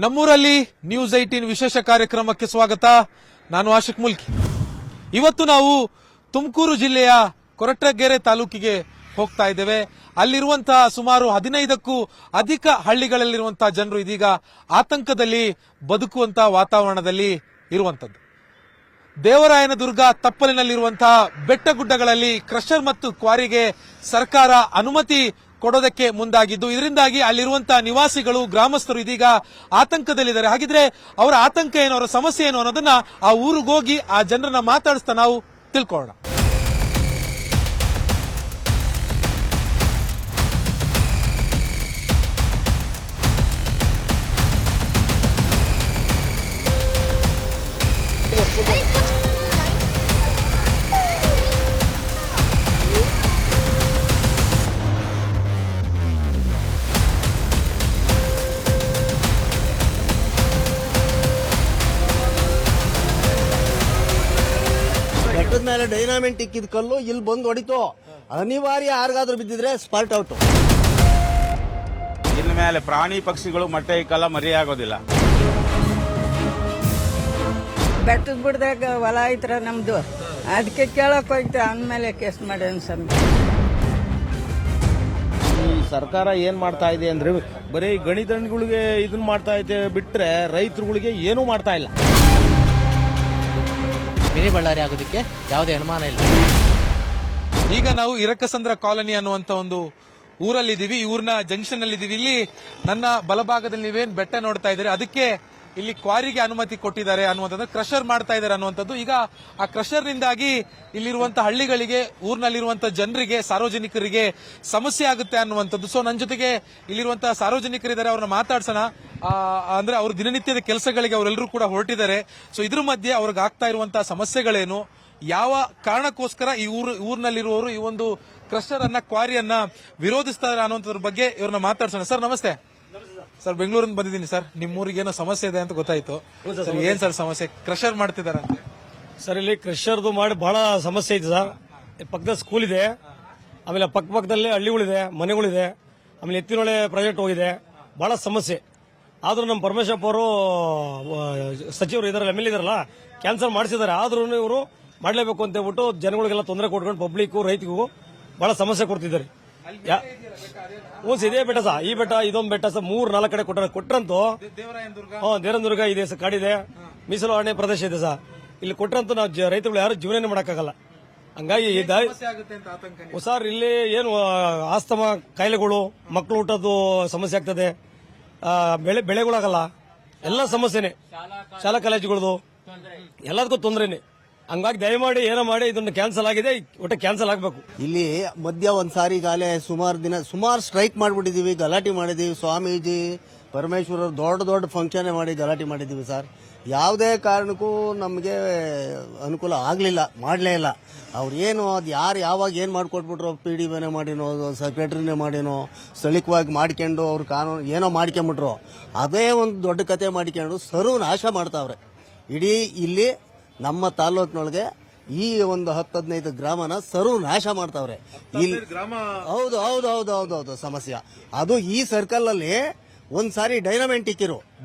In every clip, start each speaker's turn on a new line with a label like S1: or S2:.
S1: ನಮ್ಮೂರಲ್ಲಿ ನ್ಯೂಸ್ 18 ವಿಶೇಷ ಕಾರ್ಯಕ್ರಮಕ್ಕೆ ಸ್ವಾಗತ. ನಾನು ಆಶಿಕ್ ಮುಲ್ಕಿ. ಇವತ್ತು ನಾವು ತುಮಕೂರು ಜಿಲ್ಲೆಯ ಕೊರಟಗೆರೆ ತಾಲೂಕಿಗೆ ಹೋಗ್ತಾ ಇದ್ದೇವೆ. ಅಲ್ಲಿರುವಂತಹ ಸುಮಾರು 15ಕ್ಕೂ ಅಧಿಕ ಹಳ್ಳಿಗಳಲ್ಲಿರುವಂತಹ ಜನರು ಇದೀಗ ಆತಂಕದಲ್ಲಿ ಬದುಕುವಂತಹ ವಾತಾವರಣದಲ್ಲಿ ಇರುವಂತದ್ದು. ದೇವರಾಯನದುರ್ಗ ತಪ್ಪಲಿನಲ್ಲಿರುವಂತಹ ಬೆಟ್ಟಗುಡ್ಡಗಳಲ್ಲಿ ಕ್ರಷರ್ ಮತ್ತು ಕ್ವಾರಿಗೆ ಸರ್ಕಾರ ಅನುಮತಿ ಕೊಡೋದಕ್ಕೆ ಮುಂದಾಗಿದ್ದು, ಇದರಿಂದಾಗಿ ಅಲ್ಲಿರುವಂತಹ ನಿವಾಸಿಗಳು, ಗ್ರಾಮಸ್ಥರು ಇದೀಗ ಆತಂಕದಲ್ಲಿದ್ದಾರೆ. ಹಾಗಿದ್ರೆ ಅವರ ಆತಂಕ ಏನು, ಅವರ ಸಮಸ್ಯೆ ಏನು ಅನ್ನೋದನ್ನ ಆ ಊರಿಗೆ ಹೋಗಿ ಆ ಜನರನ್ನ ಮಾತಾಡಿಸ್ತಾ ನಾವು ತಿಳ್ಕೊಳ್ಳೋಣ.
S2: ಬೆಟ್ಟದ ಮೇಲೆ ಡೈನಾಮಿಕ್ ಇಕ್ಕಿದ ಕಲ್ಲು ಇಲ್ಲಿ ಬಂದು ಹೊಡಿತು. ಅನಿವಾರ್ಯ ಯಾರಿಗಾದ್ರೂ ಬಿದ್ದಿದ್ರೆ ಸ್ಪಾಟ್ ಔಟ್.
S3: ಇನ್ನು ಮೇಲೆ ಪ್ರಾಣಿ ಪಕ್ಷಿಗಳು ಮೊಟ್ಟೆ ಇಕ್ಕಲ್ಲ, ಮರಿಯಾಗೋದಿಲ್ಲ.
S4: ಬೆಟ್ಟದ ಬಿಡ್ದಾಗ ಹೊಲ ಐತ್ರ ನಮ್ದು, ಅದಕ್ಕೆ ಕೇಳಕ್ ಹೋಯ್ತು. ಅಂದ್ಮೇಲೆ ಕೇಸ್ ಮಾಡಿ ಅನ್ಸಮ್.
S5: ಈ ಸರ್ಕಾರ ಏನ್ ಮಾಡ್ತಾ ಇದೆ ಅಂದ್ರೆ ಬರೀ ಗಣಿತಗಳಿಗೆ ಇದನ್ನ ಮಾಡ್ತಾ ಇದೆ ಬಿಟ್ರೆ ರೈತರುಗಳಿಗೆ ಏನೂ ಮಾಡ್ತಾ ಇಲ್ಲ.
S6: ಮಿನಿ ಬಳ್ಳಾರಿ ಆಗೋದಕ್ಕೆ ಯಾವುದೇ ಅನುಮಾನ ಇಲ್ಲ.
S1: ಈಗ ನಾವು ಇರಕಸಂದ್ರ ಕಾಲನಿ ಅನ್ನುವಂತ ಒಂದು ಊರಲ್ಲಿದ್ದೀವಿ. ಈ ಊರಿನ ಜಂಕ್ಷನ್ ಅಲ್ಲಿ ಇದೀವಿ. ಇಲ್ಲಿ ನನ್ನ ಬಲಭಾಗದಲ್ಲಿ ನೀವೇನ್ ಬೆಟ್ಟ ನೋಡ್ತಾ ಇದ್ದೀರಿ, ಅದಕ್ಕೆ ಇಲ್ಲಿ ಕ್ವಾರಿಗೆ ಅನುಮತಿ ಕೊಟ್ಟಿದ್ದಾರೆ ಅನ್ನುವಂಥದ್ದು, ಕ್ರಷರ್ ಮಾಡ್ತಾ ಇದ್ದಾರೆ ಅನ್ನುವಂಥದ್ದು. ಈಗ ಆ ಕ್ರಷರ್ ನಿಂದಾಗಿ ಇಲ್ಲಿರುವಂತಹ ಹಳ್ಳಿಗಳಿಗೆ, ಊರಿನಲ್ಲಿರುವಂತಹ ಜನರಿಗೆ, ಸಾರ್ವಜನಿಕರಿಗೆ ಸಮಸ್ಯೆ ಆಗುತ್ತೆ ಅನ್ನುವಂಥದ್ದು. ಸೊ ನನ್ನ ಜೊತೆಗೆ ಇಲ್ಲಿರುವಂತಹ ಸಾರ್ವಜನಿಕರಿದ್ದಾರೆ, ಅವ್ರನ್ನ ಮಾತಾಡ್ಸೋಣ. ಅಂದ್ರೆ ಅವ್ರ ದಿನನಿತ್ಯದ ಕೆಲಸಗಳಿಗೆ ಅವರೆಲ್ಲರೂ ಕೂಡ ಹೊರಟಿದ್ದಾರೆ. ಸೊ ಇದ್ರ ಮಧ್ಯೆ ಅವ್ರಿಗೆ ಆಗ್ತಾ ಇರುವಂತಹ ಸಮಸ್ಯೆಗಳೇನು, ಯಾವ ಕಾರಣಕ್ಕೋಸ್ಕರ ಈ ಊರಿನಲ್ಲಿರುವವರು ಈ ಒಂದು ಕ್ರಷರ್ ಅನ್ನ, ಕ್ವಾರಿಯನ್ನ ವಿರೋಧಿಸ್ತಾರೆ ಅನ್ನುವಂಥದ್ರ ಬಗ್ಗೆ ಇವ್ರನ್ನ ಮಾತಾಡ್ಸೋಣ. ಸರ್ ನಮಸ್ತೆ. ಸರ್ ಬೆಂಗಳೂರಿಂದ ಬಂದಿದ್ದೀನಿ ಸರ್. ನಿಮ್ಮ ಊರಿಗೆ ಏನೋ ಸಮಸ್ಯೆ ಇದೆ ಅಂತ ಗೊತ್ತಾಯ್ತು. ಏನ್ ಸರ್ ಸಮಸ್ಯೆ? ಕ್ರಷರ್ ಮಾಡ್ತಿದಾರಂತೆ
S5: ಸರ್. ಇಲ್ಲಿ ಕ್ರಷರ್ದು ಮಾಡಿ ಬಹಳ ಸಮಸ್ಯೆ ಇದೆ ಸರ್. ಪಕ್ಕದ ಸ್ಕೂಲ್ ಇದೆ, ಆಮೇಲೆ ಪಕ್ಕದಲ್ಲಿ ಹಳ್ಳಿಗಳಿದೆ, ಮನೆಗಳಿದೆ, ಆಮೇಲೆ ಎತ್ತಿನೊಳೆ ಪ್ರಾಜೆಕ್ಟ್ ಹೋಗಿದೆ, ಬಹಳ ಸಮಸ್ಯೆ. ಆದ್ರೂ ನಮ್ಮ ಪರಮೇಶ್ವರಪ್ಪ ಅವರು ಸಚಿವರು ಇದಾರಲ್ಲ, ಎಮ್ ಎಲ್ ಇದಾರಲ್ಲ, ಕ್ಯಾನ್ಸಲ್ ಮಾಡಿಸಿದ್ದಾರೆ. ಆದ್ರೂ ಇವರು ಮಾಡಲೇಬೇಕು ಅಂತ ಹೇಳ್ಬಿಟ್ಟು ಜನಗಳಿಗೆಲ್ಲ ತೊಂದರೆ ಕೊಟ್ಕೊಂಡು ಪಬ್ಲಿಕ್ ರೈತರಿಗೂ ಬಹಳ ಸಮಸ್ಯೆ ಕೊಡ್ತಿದ್ದಾರೆ. ಇದೇ ಬೆಟ್ಟ ಸರ್, ಈ ಬೆಟ್ಟ ಇದೊಂದು ಬೆಟ್ಟ ಸರ್, 3-4 ಕಡೆ ಕೊಟ್ರಂತೂ ದೇವರಾಯನದುರ್ಗ ಇದೆ ಸರ್, ಕಾಡಿದೆ, ಮೀಸಲು ಅರಣ್ಯ ಪ್ರದೇಶ ಇದೆ ಸರ್. ಇಲ್ಲಿ ಕೊಟ್ರಂತೂ ನಾವು ರೈತರುಗಳು ಯಾರು ಜೀವನ ಮಾಡಕ್ಕಾಗಲ್ಲ. ಹಂಗಾಗಿ ಸರ್ ಇಲ್ಲಿ ಏನು ಆಸ್ತಮಾ ಕಾಯಿಲೆಗಳು, ಮಕ್ಕಳು ಊಟದ್ದು ಸಮಸ್ಯೆ ಆಗ್ತದೆ, ಬೆಳೆಗಳಾಗಲ್ಲ, ಎಲ್ಲ ಸಮಸ್ಯೆನೆ. ಶಾಲಾ ಕಾಲೇಜುಗಳದು ಎಲ್ಲದಕ್ಕೂ ತೊಂದರೆನೆ. ಹಂಗಾಗಿ ದಯಮಾಡಿ ಏನೋ ಮಾಡಿ ಇದನ್ನ ಕ್ಯಾನ್ಸಲ್ ಆಗಿದೆ, ಒಟ್ಟು ಕ್ಯಾನ್ಸಲ್ ಆಗಬೇಕು.
S2: ಇಲ್ಲಿ ಮಧ್ಯ ಒಂದ್ಸಾರಿ ಈಗಾಗಲೇ ಸುಮಾರು ಸ್ಟ್ರೈಕ್ ಮಾಡ್ಬಿಟ್ಟಿದೀವಿ, ಗಲಾಟೆ ಮಾಡಿದೀವಿ. ಸ್ವಾಮೀಜಿ, ಪರಮೇಶ್ವರ ದೊಡ್ಡ ಫಂಕ್ಷನ್ ಮಾಡಿ ಗಲಾಟೆ ಮಾಡಿದೀವಿ ಸರ್. ಯಾವುದೇ ಕಾರಣಕ್ಕೂ ನಮಗೆ ಅನುಕೂಲ ಆಗಲಿಲ್ಲ, ಮಾಡಲೇ ಇಲ್ಲ. ಅವ್ರು ಏನು ಅದು ಯಾರು ಯಾವಾಗ ಏನು ಮಾಡಿಕೊಟ್ಬಿಟ್ರು, PDOನೇ ಮಾಡಿನೋ, ಸೆಕ್ರೆಟರಿನೇ ಮಾಡಿನೋ, ಸ್ಥಳೀಯವಾಗಿ ಮಾಡ್ಕೊಂಡು ಅವ್ರ ಕಾನೂನು ಏನೋ ಮಾಡ್ಕೊಂಬಿಟ್ರು. ಅದೇ ಒಂದು ದೊಡ್ಡ ಕತೆ ಮಾಡ್ಕೊಂಡು ಸರ್ವನಾಶ ಮಾಡ್ತಾವ್ರೆ. ಇಡೀ ಇಲ್ಲಿ ನಮ್ಮ ತಾಲೂಕಿನೊಳಗೆ ಈ ಒಂದು 10-15 ಗ್ರಾಮನ ಸರ್ವನಾಶ ಮಾಡ್ತಾವ್ರೆ. ಇಲ್ಲಿ ಹೌದು ಸಮಸ್ಯೆ ಅದು. ಈ ಸರ್ಕಲ್ ಅಲ್ಲಿ ಒಂದ್ಸಾರಿ ಡೈನಾಮಿಕ್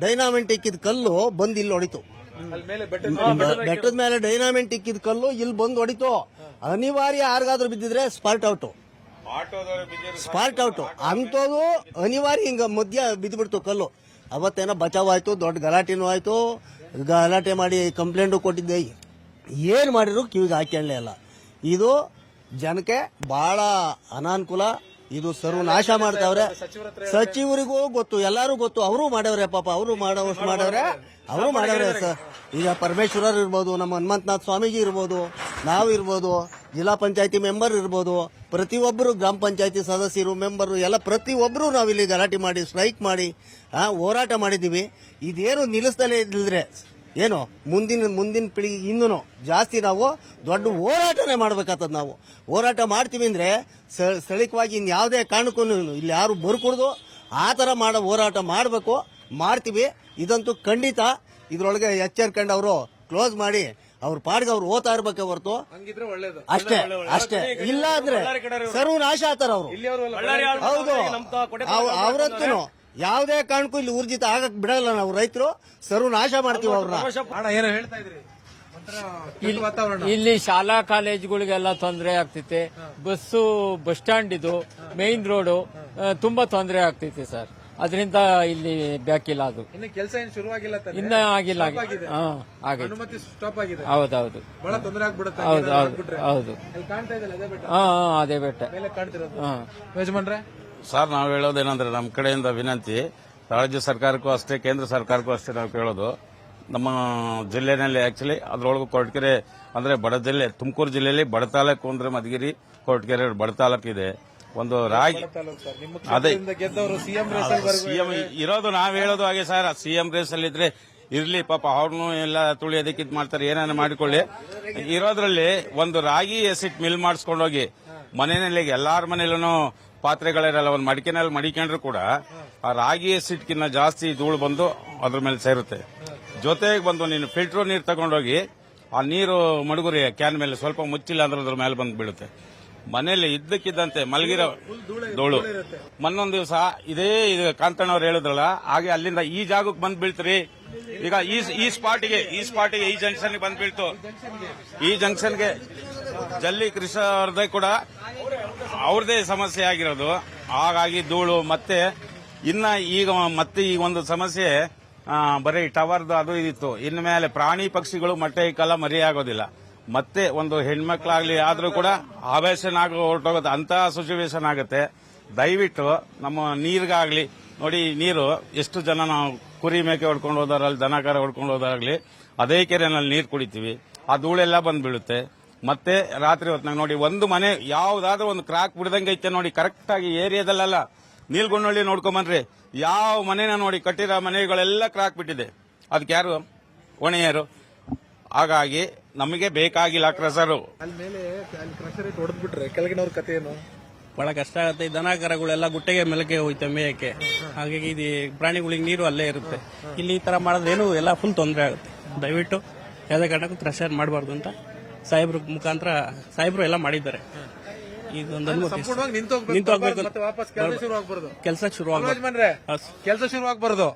S2: ಇಕ್ಕಿದ ಕಲ್ಲು ಬಂದು ಇಲ್ಲಿ ಹೊಡಿತು. ಬೆಟ್ಟದ ಮೇಲೆ ಡೈನಾಮಿಕ್ ಇಕ್ಕಿದ ಕಲ್ಲು ಇಲ್ಲಿ ಬಂದು ಹೊಡಿತು. ಅನಿವಾರ್ಯ ಯಾರಿಗಾದ್ರೂ ಬಿದ್ದಿದ್ರೆ ಸ್ಪಾಟ್ ಔಟ್. ಅಂತದ್ದು ಅನಿವಾರ್ಯ ಹಿಂಗ ಮಧ್ಯ ಬಿದ್ದುಬಿಡ್ತು ಕಲ್ಲು. ಅವತ್ತೇನೋ ಬಚಾವಾಯ್ತು, ದೊಡ್ಡ ಗಲಾಟೆನೂ ಆಯ್ತು. ಗಲಾಟೆ ಮಾಡಿ ಕಂಪ್ಲೇಂಟು ಕೊಟ್ಟಿದ್ದೆ, ಏನ್ ಮಾಡಿದ್ರು ಕಿವಿಗೆ ಹಾಕ್ಯಲೇ ಇಲ್ಲ. ಇದು ಜನಕ್ಕೆ ಬಹಳ ಅನಾನುಕೂಲ. ಇದು ಸರ್ವನಾಶ ಮಾಡ್ತಾವ್ರೆ. ಸಚಿವರಿಗೂ ಗೊತ್ತು, ಎಲ್ಲಾರು ಗೊತ್ತು, ಅವರು ಮಾಡವ್ರೆ. ಪಾಪ ಅವರು ಮಾಡವ್ರೆ ಸರ್. ಈಗ ಪರಮೇಶ್ವರರು ಇರ್ಬೋದು, ನಮ್ಮ ಹನುಮಂತನಾಥ್ ಸ್ವಾಮೀಜಿ ಇರ್ಬೋದು, ನಾವು ಇರ್ಬೋದು, ಜಿಲ್ಲಾ ಪಂಚಾಯತಿ ಮೆಂಬರ್ ಇರ್ಬೋದು, ಪ್ರತಿಯೊಬ್ಬರು ಗ್ರಾಮ ಪಂಚಾಯತಿ ಸದಸ್ಯರು, ಮೆಂಬರು ಎಲ್ಲ ಪ್ರತಿಯೊಬ್ಬರು ನಾವಿಲ್ಲಿ ಗಲಾಟೆ ಮಾಡಿ, ಸ್ಟ್ರೈಕ್ ಮಾಡಿ ಹೋರಾಟ ಮಾಡಿದೀವಿ. ಇದೇನು ನಿಲ್ಲಿಸ್ತಾನೆ ಇದ್ರೆ ಏನು ಮುಂದಿನ ಪೀಳಿಗೆ ಇನ್ನೂ ಜಾಸ್ತಿ ನಾವು ದೊಡ್ಡ ಹೋರಾಟನೇ ಮಾಡ್ಬೇಕಾಗ್ತದ. ನಾವು ಹೋರಾಟ ಮಾಡ್ತೀವಿ ಅಂದ್ರೆ ಸ್ಥಳೀಯವಾಗಿ ಇನ್ಯಾವುದೇ ಕಾರಣಕ್ಕೂ ಇಲ್ಲಿ ಯಾರು ಬರ್ಕೊಡ್ದು ಆ ತರ ಮಾಡೋ ಹೋರಾಟ ಮಾಡಬೇಕು, ಮಾಡ್ತೀವಿ. ಇದಂತೂ ಖಂಡಿತ. ಇದ್ರೊಳಗೆ ಎಚ್ಚರಿಕೊಂಡು ಅವರು ಕ್ಲೋಸ್ ಮಾಡಿ ಅವ್ರ ಪಾಡ್ಗೆ ಅವ್ರು ಓದ್ತಾ ಇರ್ಬೇಕೆ ಹೊರತು ಅಷ್ಟೇ. ಇಲ್ಲ ಅಂದ್ರೆ ಸರ್ವನಾಶ ಆತಾರ ಅವರು. ಹೌದು, ಅವರಂತೂ ಯಾವುದೇ ಕಾರಣಕ್ಕೂ ಇಲ್ಲಿ ಊರ್ಜಿತ ಆಗಕ್ ಬಿಡಲ್ಲ ನಾವು ರೈತರು ಸರ್ವನಾಶ ಮಾಡ್ತೀವಿ ಅವ್ರನ್ನ.
S1: ಅಣ್ಣ ಏನೋ ಹೇಳ್ತಾ ಇದ್ರಿ, ಒಂಥರ ಕೆಟ್ಟ ವಾತಾವರಣ.
S7: ಇಲ್ಲಿ ಶಾಲಾ ಕಾಲೇಜುಗಳಿಗೆಲ್ಲ ತೊಂದರೆ ಆಗ್ತೈತೆ. ಬಸ್ಸು, ಬಸ್ ಸ್ಟ್ಯಾಂಡ್, ಇದು ಮೇನ್ ರೋಡು ತುಂಬಾ ತೊಂದರೆ ಆಗ್ತೈತೆ ಸರ್. ಅದರಿಂದ ಇಲ್ಲಿ ಬ್ಯಾಕಿಲ್ಲ. ಅದು
S1: ಇನ್ನು ಕೆಲಸ ಏನು ಶುರುವಾಗಿಲ್ಲ ತಾನೇ?
S7: ಇನ್ನ ಆಗಿಲ್ಲ. ಆಗೈತೆ.
S1: ಅನುಮತಿ ಸ್ಟಾಪ್ ಆಗಿದೆ.
S7: ಹೌದೌದು.
S1: ಬಹಳ ತೊಂದರೆ ಆಗ್ಬಿಡುತ್ತೆ.
S7: ಹೌದು ಹೌದು ಹೌದು.
S1: ಅಲ್ಲಿ ಕಾಣ್ತಾ ಇದೆಯಲ್ಲ ಅದೇ ಬೆಟ್ಟ,
S7: ಅದೇ ಬೆಟ್ಟ
S1: ಮೇಲೆ ಕಾಣ್ತಿರೋದು. ಯಜಮಾನ್ರೆ,
S3: ಸರ್ ನಾವು ಹೇಳೋದೇನಂದ್ರೆ ನಮ್ಮ ಕಡೆಯಿಂದ ವಿನಂತಿ, ರಾಜ್ಯ ಸರ್ಕಾರಕ್ಕೂ ಅಷ್ಟೇ ಕೇಂದ್ರ ಸರ್ಕಾರಕ್ಕೂ ಅಷ್ಟೇ ನಾವು ಕೇಳೋದು. ನಮ್ಮ ಜಿಲ್ಲೆನಲ್ಲಿ ಆಕ್ಚುಲಿ ಅದರೊಳಗೂ ಕೊರಟಗೆರೆ ಅಂದ್ರೆ ಬಡ ಜಿಲ್ಲೆ, ತುಮಕೂರು ಜಿಲ್ಲೆಯಲ್ಲಿ ಬಡ ತಾಲೂಕು ಅಂದ್ರೆ ಮಧುಗಿರಿ, ಕೊರಟಗೆರೆ ಬಡ ತಾಲೂಕು ಇದೆ. ಒಂದು ರಾಗಿ ಅದೇ
S1: ಗೆದ್ದವರು ಸಿಎಂ
S3: ಸಿಎಂ ಇರೋದು ನಾವ್ ಹೇಳೋದು ಹಾಗೆ ಸರ್. ಸಿಎಂ ರೇಸ್ ಅಲ್ಲಿ ಇದ್ರೆ ಇರ್ಲಿ, ಪಾಪ ಅವ್ರನ್ನು ಎಲ್ಲ ತುಳಿಯೋದಕ್ಕೆ ಇದು ಮಾಡ್ತಾರೆ, ಏನಾನ ಮಾಡಿಕೊಳ್ಳಿ. ಇರೋದ್ರಲ್ಲಿ ಒಂದು ರಾಗಿ ಎಸಿಟ್ ಮಿಲ್ ಮಾಡಿಸ್ಕೊಂಡೋಗಿ ಮನೆಯಲ್ಲಿ ಎಲ್ಲಾರ ಮನೇಲೂ ಪಾತ್ರೆಗಳಿರಲ್ಲ, ಒಂದು ಮಡಿಕೆನಲ್ಲಿ ಮಡಿಕೊಂಡ್ರು ಕೂಡ ಆ ರಾಗಿ ಎಸಿಟ್ಕಿನ್ನ ಜಾಸ್ತಿ ಧೂಳು ಬಂದು ಅದ್ರ ಮೇಲೆ ಸೇರುತ್ತೆ. ಜೊತೆಗೆ ಬಂದು ನೀನು ಫಿಲ್ಟರ್ ನೀರು ತಗೊಂಡೋಗಿ ಆ ನೀರು ಮಡಗುರಿ ಕ್ಯಾನ್ ಮೇಲೆ ಸ್ವಲ್ಪ ಮುಚ್ಚಿಲ್ಲ ಅಂದ್ರೆ ಅದ್ರ ಮೇಲೆ ಬಂದು ಬೀಳುತ್ತೆ. ಮನೆಯಲ್ಲಿ ಇದ್ದಕ್ಕಿದ್ದಂತೆ ಮಲಗಿರೋ ಧೂಳು. ಮೊನ್ನೊಂದು ದಿವಸ ಇದೇ ಇದು ಕಾಂತಣ್ಣವ್ರು ಹೇಳಿದ್ರಲ್ಲ, ಹಾಗೆ ಅಲ್ಲಿಂದ ಈ ಜಾಗಕ್ಕೆ ಬಂದ್ ಬೀಳ್ತೀರಿ. ಈಗ ಈ ಸ್ಪಾಟಿಗೆ ಈ ಜಂಕ್ಷನ್ಗೆ ಬಂದ್ ಬೀಳ್ತು. ಈ ಜಂಕ್ಷನ್ಗೆ ಜಲ್ಲಿ ಕೃಷ್ಣ ಅವ್ರದೇ ಕೂಡ ಅವ್ರದೇ ಸಮಸ್ಯೆ ಆಗಿರೋದು. ಹಾಗಾಗಿ ಧೂಳು ಮತ್ತೆ ಇನ್ನ ಈಗ ಮತ್ತೆ ಈ ಒಂದು ಸಮಸ್ಯೆ ಬರೀ ಟವರ್ದು ಅದು ಇದಿತ್ತು. ಇನ್ನು ಮೇಲೆ ಪ್ರಾಣಿ ಪಕ್ಷಿಗಳು ಮೊಟ್ಟೆ ಇಕ್ಕಲ್ಲ, ಮರಿ ಆಗೋದಿಲ್ಲ. ಮತ್ತೆ ಒಂದು ಹೆಣ್ಮಕ್ಳಾಗ್ಲಿ ಆದ್ರೂ ಕೂಡ ಆವೇಶನಾಗ ಹೊರಟೋಗುತ್ತೆ, ಅಂತ ಸಿಚುವೇಶನ್ ಆಗುತ್ತೆ. ದಯವಿಟ್ಟು ನಮ್ಮ ನೀರಿಗಾಗ್ಲಿ ನೋಡಿ, ನೀರು ಎಷ್ಟು ಜನ ನಾವು ಕುರಿ ಮೇಕೆ ಹೊಡ್ಕೊಂಡು ಹೋದಾರಲ್ಲಿ, ದನಕರ ಹೊಡ್ಕೊಂಡು ಹೋದಾಗಲಿ ಅದೇ ಕೆರೆನಲ್ಲಿ ನೀರು ಕುಡಿತೀವಿ. ಆ ಧೂಳೆಲ್ಲ ಬಂದ್ ಬೀಳುತ್ತೆ. ಮತ್ತೆ ರಾತ್ರಿ ಹೊತ್ನಾಗ ನೋಡಿ, ಒಂದು ಮನೆ ಯಾವ್ದಾದ್ರೂ ಒಂದು ಕ್ರಾಕ್ ಬಿಡ್ದಂಗೆ ಐತೆ ನೋಡಿ, ಕರೆಕ್ಟ್ ಆಗಿ ಏರಿಯಾದಲ್ಲ, ನೀಲ್ಗೊಂಡಳ್ಳಿ ನೋಡ್ಕೊಂಬನ್ರಿ, ಯಾವ ಮನೆನ ನೋಡಿ ಕಟ್ಟಿರೋ ಮನೆಗಳೆಲ್ಲ ಕ್ರಾಕ್ ಬಿಟ್ಟಿದೆ. ಅದಕ್ಕೆ ಯಾರು ಹೊಣೆಯರು? ಹಾಗಾಗಿ ನಮಗೆ ಬೇಕಾಗಿಲ್ಲ ಕ್ರಷರು.
S1: ಅಲ್ಲಿ ಮೇಲೆ ಕ್ರಷರ್ ಹೊಡೆದ್ ಬಿಟ್ರೆ ಕೆಳಗಿನವ್ರ ಕತೆ ಏನು?
S8: ಬಹಳ ಕಷ್ಟ ಆಗುತ್ತೆ. ದನ ಕರಗಳೆಲ್ಲ ಗುಟ್ಟೆಗೆ ಮೆಲಕ್ಕೆ ಹೋಯ್ತವೆ ಮೇಯಕ್ಕೆ. ಹಾಗಾಗಿ ಇದು ಪ್ರಾಣಿಗಳಿಗೆ ನೀರು ಅಲ್ಲೇ ಇರುತ್ತೆ. ಇಲ್ಲಿ ಈ ತರ ಮಾಡಿದ್ರೆ ಏನು ಎಲ್ಲ ಫುಲ್ ತೊಂದರೆ ಆಗುತ್ತೆ. ದಯವಿಟ್ಟು ಯಾವುದೇ ಕಾರಣಕ್ಕೂ ಕ್ರಷರ್ ಮಾಡಬಾರ್ದು ಅಂತ ಸಾಹೇಬ್ರ ಮುಖಾಂತರ ಸಾಹೇಬ್ರು ಎಲ್ಲ ಮಾಡಿದ್ದಾರೆ. ಇದೊಂದು
S1: ಸಂಪೂರ್ಣವಾಗಿ ನಿಂತೋಗ್ಬೇಕು, ಮತ್ತೆ ವಾಪಸ್ ಕೆಲಸ ಶುರು ಆಗ್ಬಾರ್ದು.
S8: ಕೆಲಸ ಶುರು
S1: ಕೆಲಸ ಶುರು ಆಗ್ಬಾರ್ದು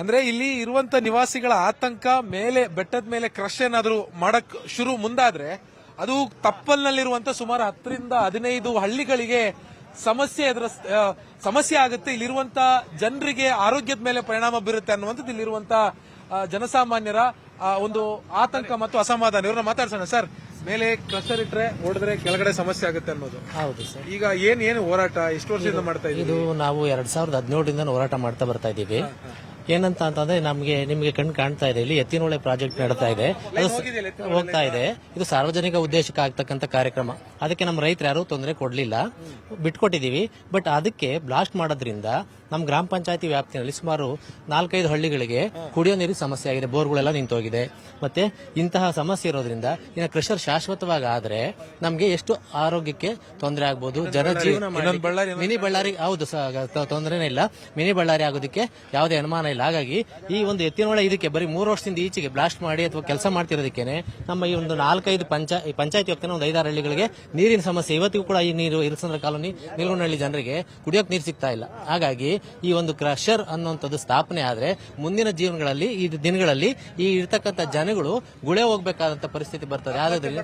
S1: ಅಂದ್ರೆ ಇಲ್ಲಿ ಇರುವಂತ ನಿವಾಸಿಗಳ ಆತಂಕ, ಮೇಲೆ ಬೆಟ್ಟದ ಮೇಲೆ ಕ್ರಶ್ ಏನಾದ್ರು ಮಾಡಕ್ ಶುರು ಮುಂದಾದ್ರೆ ಅದು ತಪ್ಪಲ್ನಲ್ಲಿರುವಂತ ಸುಮಾರು 10ರಿಂದ 15 ಹಳ್ಳಿಗಳಿಗೆ ಸಮಸ್ಯೆ ಆಗುತ್ತೆ. ಇಲ್ಲಿರುವಂತ ಜನರಿಗೆ ಆರೋಗ್ಯದ ಮೇಲೆ ಪರಿಣಾಮ ಬೀರುತ್ತೆ ಅನ್ನುವಂಥದ್ದು ಇಲ್ಲಿರುವಂತ ಜನಸಾಮಾನ್ಯರ ಒಂದು ಆತಂಕ ಮತ್ತು ಅಸಮಾಧಾನ. ಇವ್ರನ್ನ ಮಾತಾಡ್ಸೋಣ. ಸರ್, ಮೇಲೆ ಕ್ಲಸ್ಟರ್ ಇಟ್ರೆ ಹೊಡೆದ್ರೆ ಕೆಳಗಡೆ ಸಮಸ್ಯೆ ಆಗುತ್ತೆ ಅನ್ನೋದು.
S6: ಹೌದು ಸರ್.
S1: ಈಗ ಏನು ಹೋರಾಟ ಎಷ್ಟು ವರ್ಷದಿಂದ ಮಾಡ್ತಾ ಇದ್ದೀವಿ?
S6: ಇದು ನಾವು 2017ರಿಂದ ಹೋರಾಟ ಮಾಡ್ತಾ ಬರ್ತಾ ಇದ್ದೀವಿ. ಏನಂತ ಅಂತಂದ್ರೆ ನಿಮಗೆ ಕಣ್ಣು ಕಾಣ್ತಾ ಇದೆ, ಇಲ್ಲಿ ಎತ್ತಿನಹೊಳೆ ಪ್ರಾಜೆಕ್ಟ್ ನಡೀತಾ ಇದೆ, ಅದು ಹೋಗ್ತಾ ಇದೆ. ಇದು ಸಾರ್ವಜನಿಕ ಉದ್ದೇಶಕ್ಕೆ ಆಗ್ತಕ್ಕಂಥ ಕಾರ್ಯಕ್ರಮ. ಅದಕ್ಕೆ ನಮ್ಮ ರೈತರು ಯಾರು ತೊಂದರೆ ಕೊಡ್ಲಿಲ್ಲ, ಬಿಟ್ಕೊಟ್ಟಿದೀವಿ. ಬಟ್ ಅದಕ್ಕೆ ಬ್ಲಾಸ್ಟ್ ಮಾಡೋದ್ರಿಂದ ನಮ್ಮ ಗ್ರಾಮ ಪಂಚಾಯತಿ ವ್ಯಾಪ್ತಿಯಲ್ಲಿ ಸುಮಾರು 4-5 ಹಳ್ಳಿಗಳಿಗೆ ಕುಡಿಯೋ ನೀರಿಗೆ ಸಮಸ್ಯೆ ಆಗಿದೆ, ಬೋರ್ಗಳೆಲ್ಲ ನಿಂತೋಗಿದೆ. ಮತ್ತೆ ಇಂತಹ ಸಮಸ್ಯೆ ಇರೋದ್ರಿಂದ ಇನ್ನು ಕ್ರಷರ್ ಶಾಶ್ವತವಾಗಿ ಆದ್ರೆ ನಮ್ಗೆ ಎಷ್ಟು ಆರೋಗ್ಯಕ್ಕೆ ತೊಂದರೆ ಆಗ್ಬೋದು, ಜನಜೀವನ ಮಿನಿ ಬಳ್ಳಾರಿ. ಹೌದು, ತೊಂದರೆನೇ ಇಲ್ಲ, ಮಿನಿ ಬಳ್ಳಾರಿ ಆಗೋದಕ್ಕೆ ಯಾವುದೇ ಅನುಮಾನ ಇಲ್ಲ. ಹಾಗಾಗಿ ಈ ಒಂದು ಎತ್ತಿನಹೊಳೆ ಇದಕ್ಕೆ ಬರೀ 3 ವರ್ಷದಿಂದ ಈಚೆಗೆ ಬ್ಲಾಸ್ಟ್ ಮಾಡಿ ಅಥವಾ ಕೆಲಸ ಮಾಡ್ತಿರೋದಕ್ಕೇನೆ ನಮ್ಮ ಈ ಒಂದು 4-5 ಪಂಚಾಯತಿ ವ್ಯಾಪ್ತಿನ ಒಂದು 5-6 ಹಳ್ಳಿಗಳಿಗೆ ನೀರಿನ ಸಮಸ್ಯೆ. ಇವತ್ತಿಗೂ ಕೂಡ ಈ ನೀರು ಇರಸಂದ್ರ ಕಾಲೋನಿ, ನೀಲಗೊಂಡಹಳ್ಳಿ ಜನರಿಗೆ ಕುಡಿಯೋಕೆ ನೀರು ಸಿಗ್ತಾ ಇಲ್ಲ. ಹಾಗಾಗಿ ಈ ಒಂದು ಕ್ರಷರ್ ಅನ್ನುವಂಥದ್ದು ಸ್ಥಾಪನೆ ಆದ್ರೆ ಮುಂದಿನ ಜೀವನಗಳಲ್ಲಿ, ಈ ದಿನಗಳಲ್ಲಿ ಈ ಇರ್ತಕ್ಕಂಥ ಜನಗಳು ಗುಳೆ ಹೋಗ್ಬೇಕಾದಂತ ಪರಿಸ್ಥಿತಿ ಬರ್ತದೆ. ಆದ್ರಿಂದ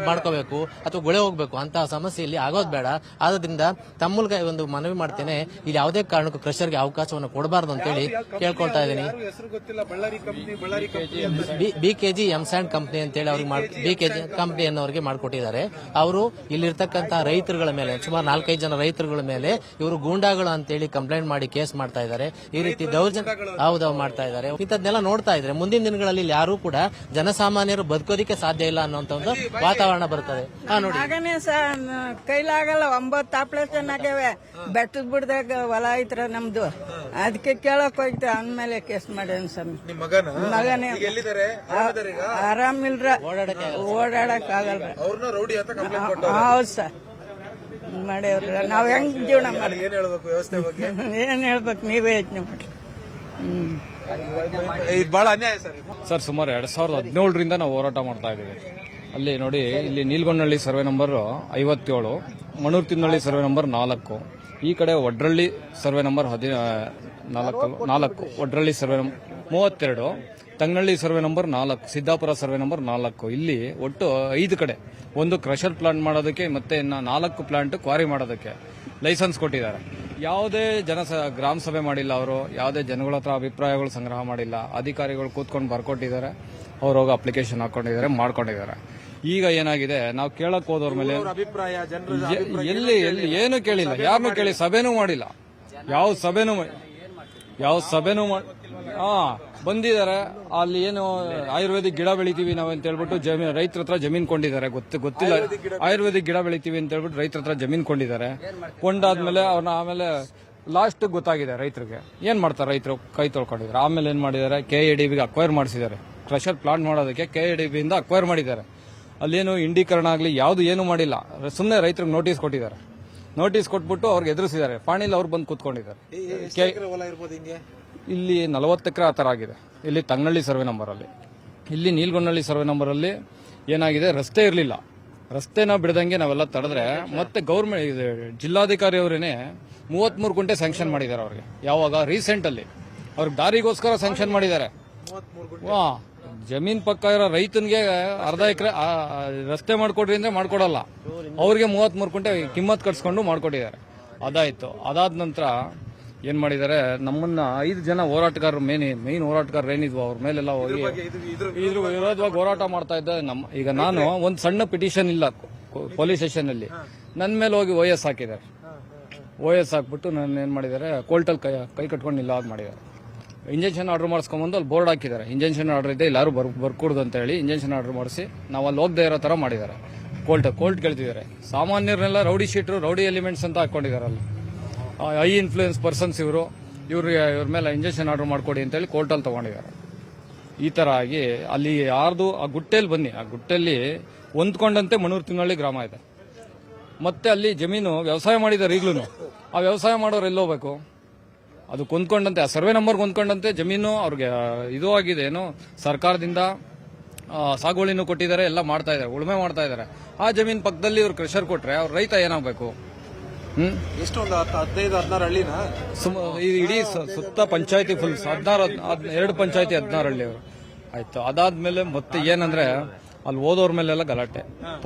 S6: ಮಾಡ್ಕೋಬೇಕು ಅಥವಾ ಗುಳೆ ಹೋಗ್ಬೇಕು ಅಂತ ಸಮಸ್ಯೆ ಇಲ್ಲಿ ಆಗೋದು ಬೇಡ. ಆದ್ರಿಂದ ತಮ್ಮ ಮೂಲಕ ಒಂದು ಮನವಿ ಮಾಡ್ತೇನೆ, ಇಲ್ಲಿ ಯಾವುದೇ ಕಾರಣಕ್ಕೂ ಕ್ರಷರ್ಗೆ ಅವಕಾಶವನ್ನು ಕೊಡಬಾರ್ದು ಅಂತೇಳಿ ಕೇಳ್ಕೊಳ್ತಾ ಇದ್ದೀನಿ. BKG ಎಂಸ್ಯಾಂಡ್ ಕಂಪನಿ ಅಂತೇಳಿ ಅವ್ರಿಗೆ BKG ಕಂಪನಿ ಅನ್ನೋರಿಗೆ ಮಾಡಿಕೊಟ್ಟಿದ್ದಾರೆ. ಅವರು ಇಲ್ಲಿರ್ತಕ್ಕಂಥ ರೈತರುಗಳ ಮೇಲೆ, ಸುಮಾರು 4-5 ಜನ ರೈತರುಗಳ ಮೇಲೆ ಇವರು ಗೂಂಡಾಗಳು ಅಂತೇಳಿ ಕಂಪ್ಲೇಂಟ್ ಮಾಡಿ ಕೇಸ್ ಮಾಡ್ತಾ ಇದ್ದಾರೆ. ಈ ರೀತಿ ದೌರ್ಜನ್ಯ ಮಾಡ್ತಾ ಇದ್ದಾರೆ. ಇಂಥದ್ನೆಲ್ಲ ನೋಡ್ತಾ ಇದ್ರೆ ಮುಂದಿನ ದಿನಗಳಲ್ಲಿ ಯಾರು ಕೂಡ ಜನಸಾಮಾನ್ಯರು ಬದುಕೋದಿಕ್ಕೆ ಸಾಧ್ಯ ಇಲ್ಲ ಅನ್ನೋಂತ ಒಂದು ವಾತಾವರಣ ಬರ್ತದೆ. ನೋಡಿ,
S4: ಹಾಗನೇ ಕೈಲಾಗಲ್ಲ. 9 ಆಪರೇಷನ್ ಆಗ್ಯಾವೆ. ಬೆಟ್ಟದ ಬಿಡ್ದಾಗ ಹೊಲ ಐತ್ರ ನಮ್ದು. ಅದಕ್ಕೆ ಕೇಳಕ್ ಹೋಯ್ತು, ಅಂದ್ಮೇಲೆ ಕೇಸ್ ಮಾಡ್ಯಾನ ಸ್ವಾಮಿ. ಮಗನೇ ಆರಾಮಿಲ್ರ, ಓಡಾಡಕ್ ಆಗಲ್ಲ. ಹೌದು ಸರ್, ಮಾಡ್ಯಾವ್ರ. ನಾವ್ ಹೆಂಗ್ ಜೀವನ ಮಾಡಿ ಏನ್ ಹೇಳ್ಬೇಕು, ನೀವೇ ಯೋಚನೆ ಮಾಡ್ರಿ.
S1: ಬಹಳ ಅನ್ಯಾಯ
S9: ಸರ್. ಸುಮಾರು 2017ರಿಂದ ನಾವು ಹೋರಾಟ ಮಾಡ್ತಾ ಇದ್ದೀವಿ. ಅಲ್ಲಿ ನೋಡಿ, ಇಲ್ಲಿ Neelgondahalli survey number 57, Manur Tinnahalli survey number 4, ಈ ಕಡೆ Odrahalli survey number 4 Odrahalli survey number 32, Tanganahalli survey number 4, Siddapura survey number 4. ಇಲ್ಲಿ ಒಟ್ಟು 5 ಕಡೆ ಒಂದು ಕ್ರಷರ್ ಪ್ಲಾಂಟ್ ಮಾಡೋದಕ್ಕೆ ಮತ್ತೆ ಇನ್ನು 4 ಪ್ಲಾಂಟ್ ಕ್ವಾರಿ ಮಾಡೋದಕ್ಕೆ ಲೈಸೆನ್ಸ್ ಕೊಟ್ಟಿದ್ದಾರೆ. ಯಾವುದೇ ಗ್ರಾಮ ಸಭೆ ಮಾಡಿಲ್ಲ ಅವರು, ಯಾವುದೇ ಜನಗಳ ಹತ್ರ ಅಭಿಪ್ರಾಯಗಳು ಸಂಗ್ರಹ ಮಾಡಿಲ್ಲ. ಅಧಿಕಾರಿಗಳು ಕೂತ್ಕೊಂಡು ಬರ್ಕೊಟ್ಟಿದ್ದಾರೆ, ಅವ್ರು ಹೋಗಿ ಅಪ್ಲಿಕೇಶನ್ ಹಾಕೊಂಡಿದ್ದಾರೆ, ಮಾಡ್ಕೊಂಡಿದ್ದಾರೆ. ಈಗ ಏನಾಗಿದೆ, ನಾವು ಕೇಳಕ್ ಹೋದವ್ರ ಮೇಲೆ
S1: ಅಭಿಪ್ರಾಯ
S9: ಎಲ್ಲಿ ಏನು ಕೇಳಿಲ್ಲ, ಯಾರನ್ನೂ ಕೇಳಿ ಸಭೆನೂ ಮಾಡಿಲ್ಲ. ಯಾವ ಸಭೆನೂ ಬಂದಿದ್ದಾರೆ. ಅಲ್ಲಿ ಏನು ಆಯುರ್ವೇದಿಕ್ ಗಿಡ ಬೆಳಿತೀವಿ ನಾವು ಅಂತ ಹೇಳ್ಬಿಟ್ಟು ರೈತರ ಹತ್ರ ಜಮೀನ್ ಕೊಂಡಿದ್ದಾರೆ, ಗೊತ್ತಿಲ್ಲ. ಆಯುರ್ವೇದಿಕ್ ಗಿಡ ಬೆಳಿತೀವಿ ಅಂತ ಹೇಳ್ಬಿಟ್ಟು ರೈತರ ಹತ್ರ ಜಮೀನ್ ಕೊಂಡಿದ್ದಾರೆ. ಕೊಂಡಾದ್ಮೇಲೆ ಅವ್ರನ್ನ ಆಮೇಲೆ ಲಾಸ್ಟ್ ಗೊತ್ತಾಗಿದೆ ರೈತರಿಗೆ ಏನ್ ಮಾಡ್ತಾರೆ, ರೈತರು ಕೈ ತೊಳ್ಕೊಂಡಿದ್ದಾರೆ. ಆಮೇಲೆ ಏನ್ ಮಾಡಿದ್ದಾರೆ, KADBಗೆ ಅಕ್ವೈರ್ ಮಾಡಿಸಿದ್ದಾರೆ. ಕ್ರಷರ್ ಪ್ಲಾಂಟ್ ಮಾಡೋದಕ್ಕೆ KADBಯಿಂದ ಅಕ್ವೈರ್ ಮಾಡಿದ್ದಾರೆ. ಅಲ್ಲೇನು ಇಂಡೀಕರಣ ಆಗಲಿ ಯಾವುದು ಏನು ಮಾಡಿಲ್ಲ, ಸುಮ್ಮನೆ ರೈತರಿಗೆ ನೋಟಿಸ್ ಕೊಟ್ಟಿದ್ದಾರೆ. ನೋಟಿಸ್ ಕೊಟ್ಬಿಟ್ಟು ಅವ್ರಿಗೆ ಎದುರಿಸಿದ್ದಾರೆ. ಪಾಣಿಲಿ ಅವ್ರು ಬಂದು ಕೂತ್ಕೊಂಡಿದ್ದಾರೆ. ಇಲ್ಲಿ 40 ಎಕರೆ ಆ ಥರ ಆಗಿದೆ. ಇಲ್ಲಿ ತಂಗನಹಳ್ಳಿ ಸರ್ವೆ ನಂಬರ್ ಅಲ್ಲಿ, ಇಲ್ಲಿ ನೀಲ್ಗೊಂಡನಹಳ್ಳಿ ಸರ್ವೆ ನಂಬರ್ ಅಲ್ಲಿ ಏನಾಗಿದೆ, ರಸ್ತೆ ಇರಲಿಲ್ಲ. ರಸ್ತೆನ ಬಿಡದಂಗೆ ನಾವೆಲ್ಲ ತಡೆದ್ರೆ ಮತ್ತೆ ಗೌರ್ಮೆಂಟ್ ಜಿಲ್ಲಾಧಿಕಾರಿ ಅವರೇನೆ 33 ಗುಂಟೆ ಸ್ಯಾಂಕ್ಷನ್ ಮಾಡಿದ್ದಾರೆ ಅವ್ರಿಗೆ. ಯಾವಾಗ ರೀಸೆಂಟ್ ಅಲ್ಲಿ ಅವ್ರಿಗೆ ದಾರಿಗೋಸ್ಕರ ಸ್ಯಾಂಕ್ಷನ್ ಮಾಡಿದ್ದಾರೆ. ಜಮೀನ್ ಪಕ್ಕ ಇರೋ ರೈತನಿಗೆ ಅರ್ಧ ಎಕರೆ ರಸ್ತೆ ಮಾಡ್ಕೊಡ್ರಿ ಅಂದ್ರೆ ಮಾಡ್ಕೊಡಲ್ಲ, ಅವ್ರಿಗೆ 33 ಗುಂಟೆ ಕಿಮ್ಮತ್ ಕಟ್ಸ್ಕೊಂಡು ಮಾಡ್ಕೊಟ್ಟಿದ್ದಾರೆ. ಅದಾಯ್ತು. ಅದಾದ ನಂತರ ಏನ್ ಮಾಡಿದ್ದಾರೆ, ನಮ್ಮನ್ನ 5 ಜನ ಹೋರಾಟಗಾರರು ಮೇನ್ ಹೋರಾಟಗಾರರು ಏನಿದ್ವು ಅವ್ರ ಮೇಲೆಲ್ಲ ಹೋಗಿ ಇದ್ರ ವಿರೋಧವಾಗಿ ಹೋರಾಟ ಮಾಡ್ತಾ ಇದ್ದ. ಈಗ ನಾನು ಒಂದು ಸಣ್ಣ ಪಿಟಿಷನ್ ಇಲ್ಲ ಪೊಲೀಸ್ ಸ್ಟೇಷನ್ ಅಲ್ಲಿ, ನನ್ನ ಮೇಲೆ ಹೋಗಿ OS ಹಾಕಿದ್ದಾರೆ. OS ಹಾಕ್ಬಿಟ್ಟು ನನ್ನ ಏನ್ ಮಾಡಿದ್ದಾರೆ, ಕೋರ್ಟಲ್ಲಿ ಕೈ ಕಟ್ಕೊಂಡು ನಿಲ್ಲಾದ್ ಮಾಡಿದ್ದಾರೆ. ಇಂಜೆಕ್ಷನ್ ಆರ್ಡರ್ ಮಾಡಿಸ್ಕೊಂಡ್ಬಂದು ಅಲ್ಲಿ ಬೋರ್ಡ್ ಹಾಕಿದ್ದಾರೆ, ಇಂಜೆಕ್ಷನ್ ಆರ್ಡರ್ ಇದೆ, ಎಲ್ಲರೂ ಬರ್ಕೂಡ್ದು ಅಂತ ಹೇಳಿ ಇಂಜೆಕ್ಷನ್ ಆರ್ಡರ್ ಮಾಡಿಸಿ ನಾವು ಅಲ್ಲಿ ಹೋಗದೆ ಇರೋ ತರ ಮಾಡಿದ್ದಾರೆ. ಕೋರ್ಟ್ ಕೇಳ್ತಿದ್ದಾರೆ. ಸಾಮಾನ್ಯರನ್ನೆಲ್ಲ ರೌಡಿ ಶೀಟ್ರು, ರೌಡಿ ಎಲಿಮೆಂಟ್ಸ್ ಅಂತ ಹಾಕೊಂಡಿದ್ದಾರೆ. ಅಲ್ಲಿ ಹೈ ಇನ್ಫ್ಲೂಯೆನ್ಸ್ ಪರ್ಸನ್ಸ್ ಇವ್ರ ಮೇಲೆ ಇಂಜೆಕ್ಷನ್ ಆರ್ಡರ್ ಮಾಡ್ಕೊಡಿ ಅಂತ ಹೇಳಿ ಕೋರ್ಟಲ್ಲಿ ತಗೊಂಡಿದ್ದಾರೆ. ಈ ತರ ಆಗಿ ಅಲ್ಲಿ ಯಾರ್ದು ಆ ಗುಟ್ಟೆಯಲ್ಲಿ ಬನ್ನಿ, ಆ ಗುಟ್ಟೆಯಲ್ಲಿ ಹೊಂದ್ಕೊಂಡಂತೆ ಮಣೂರು ತಿನ್ನಳ್ಳಿ ಗ್ರಾಮ ಇದೆ. ಮತ್ತೆ ಅಲ್ಲಿ ಜಮೀನು ವ್ಯವಸಾಯ ಮಾಡಿದ್ದಾರೆ. ಈಗ್ಲೂ ಆ ವ್ಯವಸಾಯ ಮಾಡೋರು ಎಲ್ಲಿ ಹೋಗ್ಬೇಕು, ಅದು ಹೊಂದ್ಕೊಂಡಂತೆ ಆ ಸರ್ವೆ ನಂಬರ್ ಹೊಂದ್ಕೊಂಡಂತೆ ಜಮೀನು ಅವ್ರಿಗೆ ಇದು ಆಗಿದೆ. ಏನು ಸರ್ಕಾರದಿಂದ ಸಾಗುವಳಿನೂ ಕೊಟ್ಟಿದ್ದಾರೆ, ಎಲ್ಲ ಮಾಡ್ತಾ ಇದ್ದಾರೆ, ಉಳುಮೆ ಮಾಡ್ತಾ ಇದ್ದಾರೆ. ಆ ಜಮೀನ್ ಪಕ್ಕದಲ್ಲಿ ಇವ್ರು ಕ್ರಷರ್ ಕೊಟ್ರೆ ಅವ್ರ ರೈತ ಏನಾಗಬೇಕು?
S1: ಎಷ್ಟು ಒಂದು 15-16 ಹಳ್ಳಿನ
S9: ಇಡೀ ಸುತ್ತ ಪಂಚಾಯತಿ ಫುಲ್ 2 ಪಂಚಾಯತಿ 16 ಹಳ್ಳಿ ಅವರು. ಆಯ್ತು. ಅದಾದ್ಮೇಲೆ ಮತ್ತೆ ಏನಂದ್ರೆ ಅಲ್ಲಿ ಓದೋರ್ ಮೇಲೆಲ್ಲ ಗಲಾಟೆ,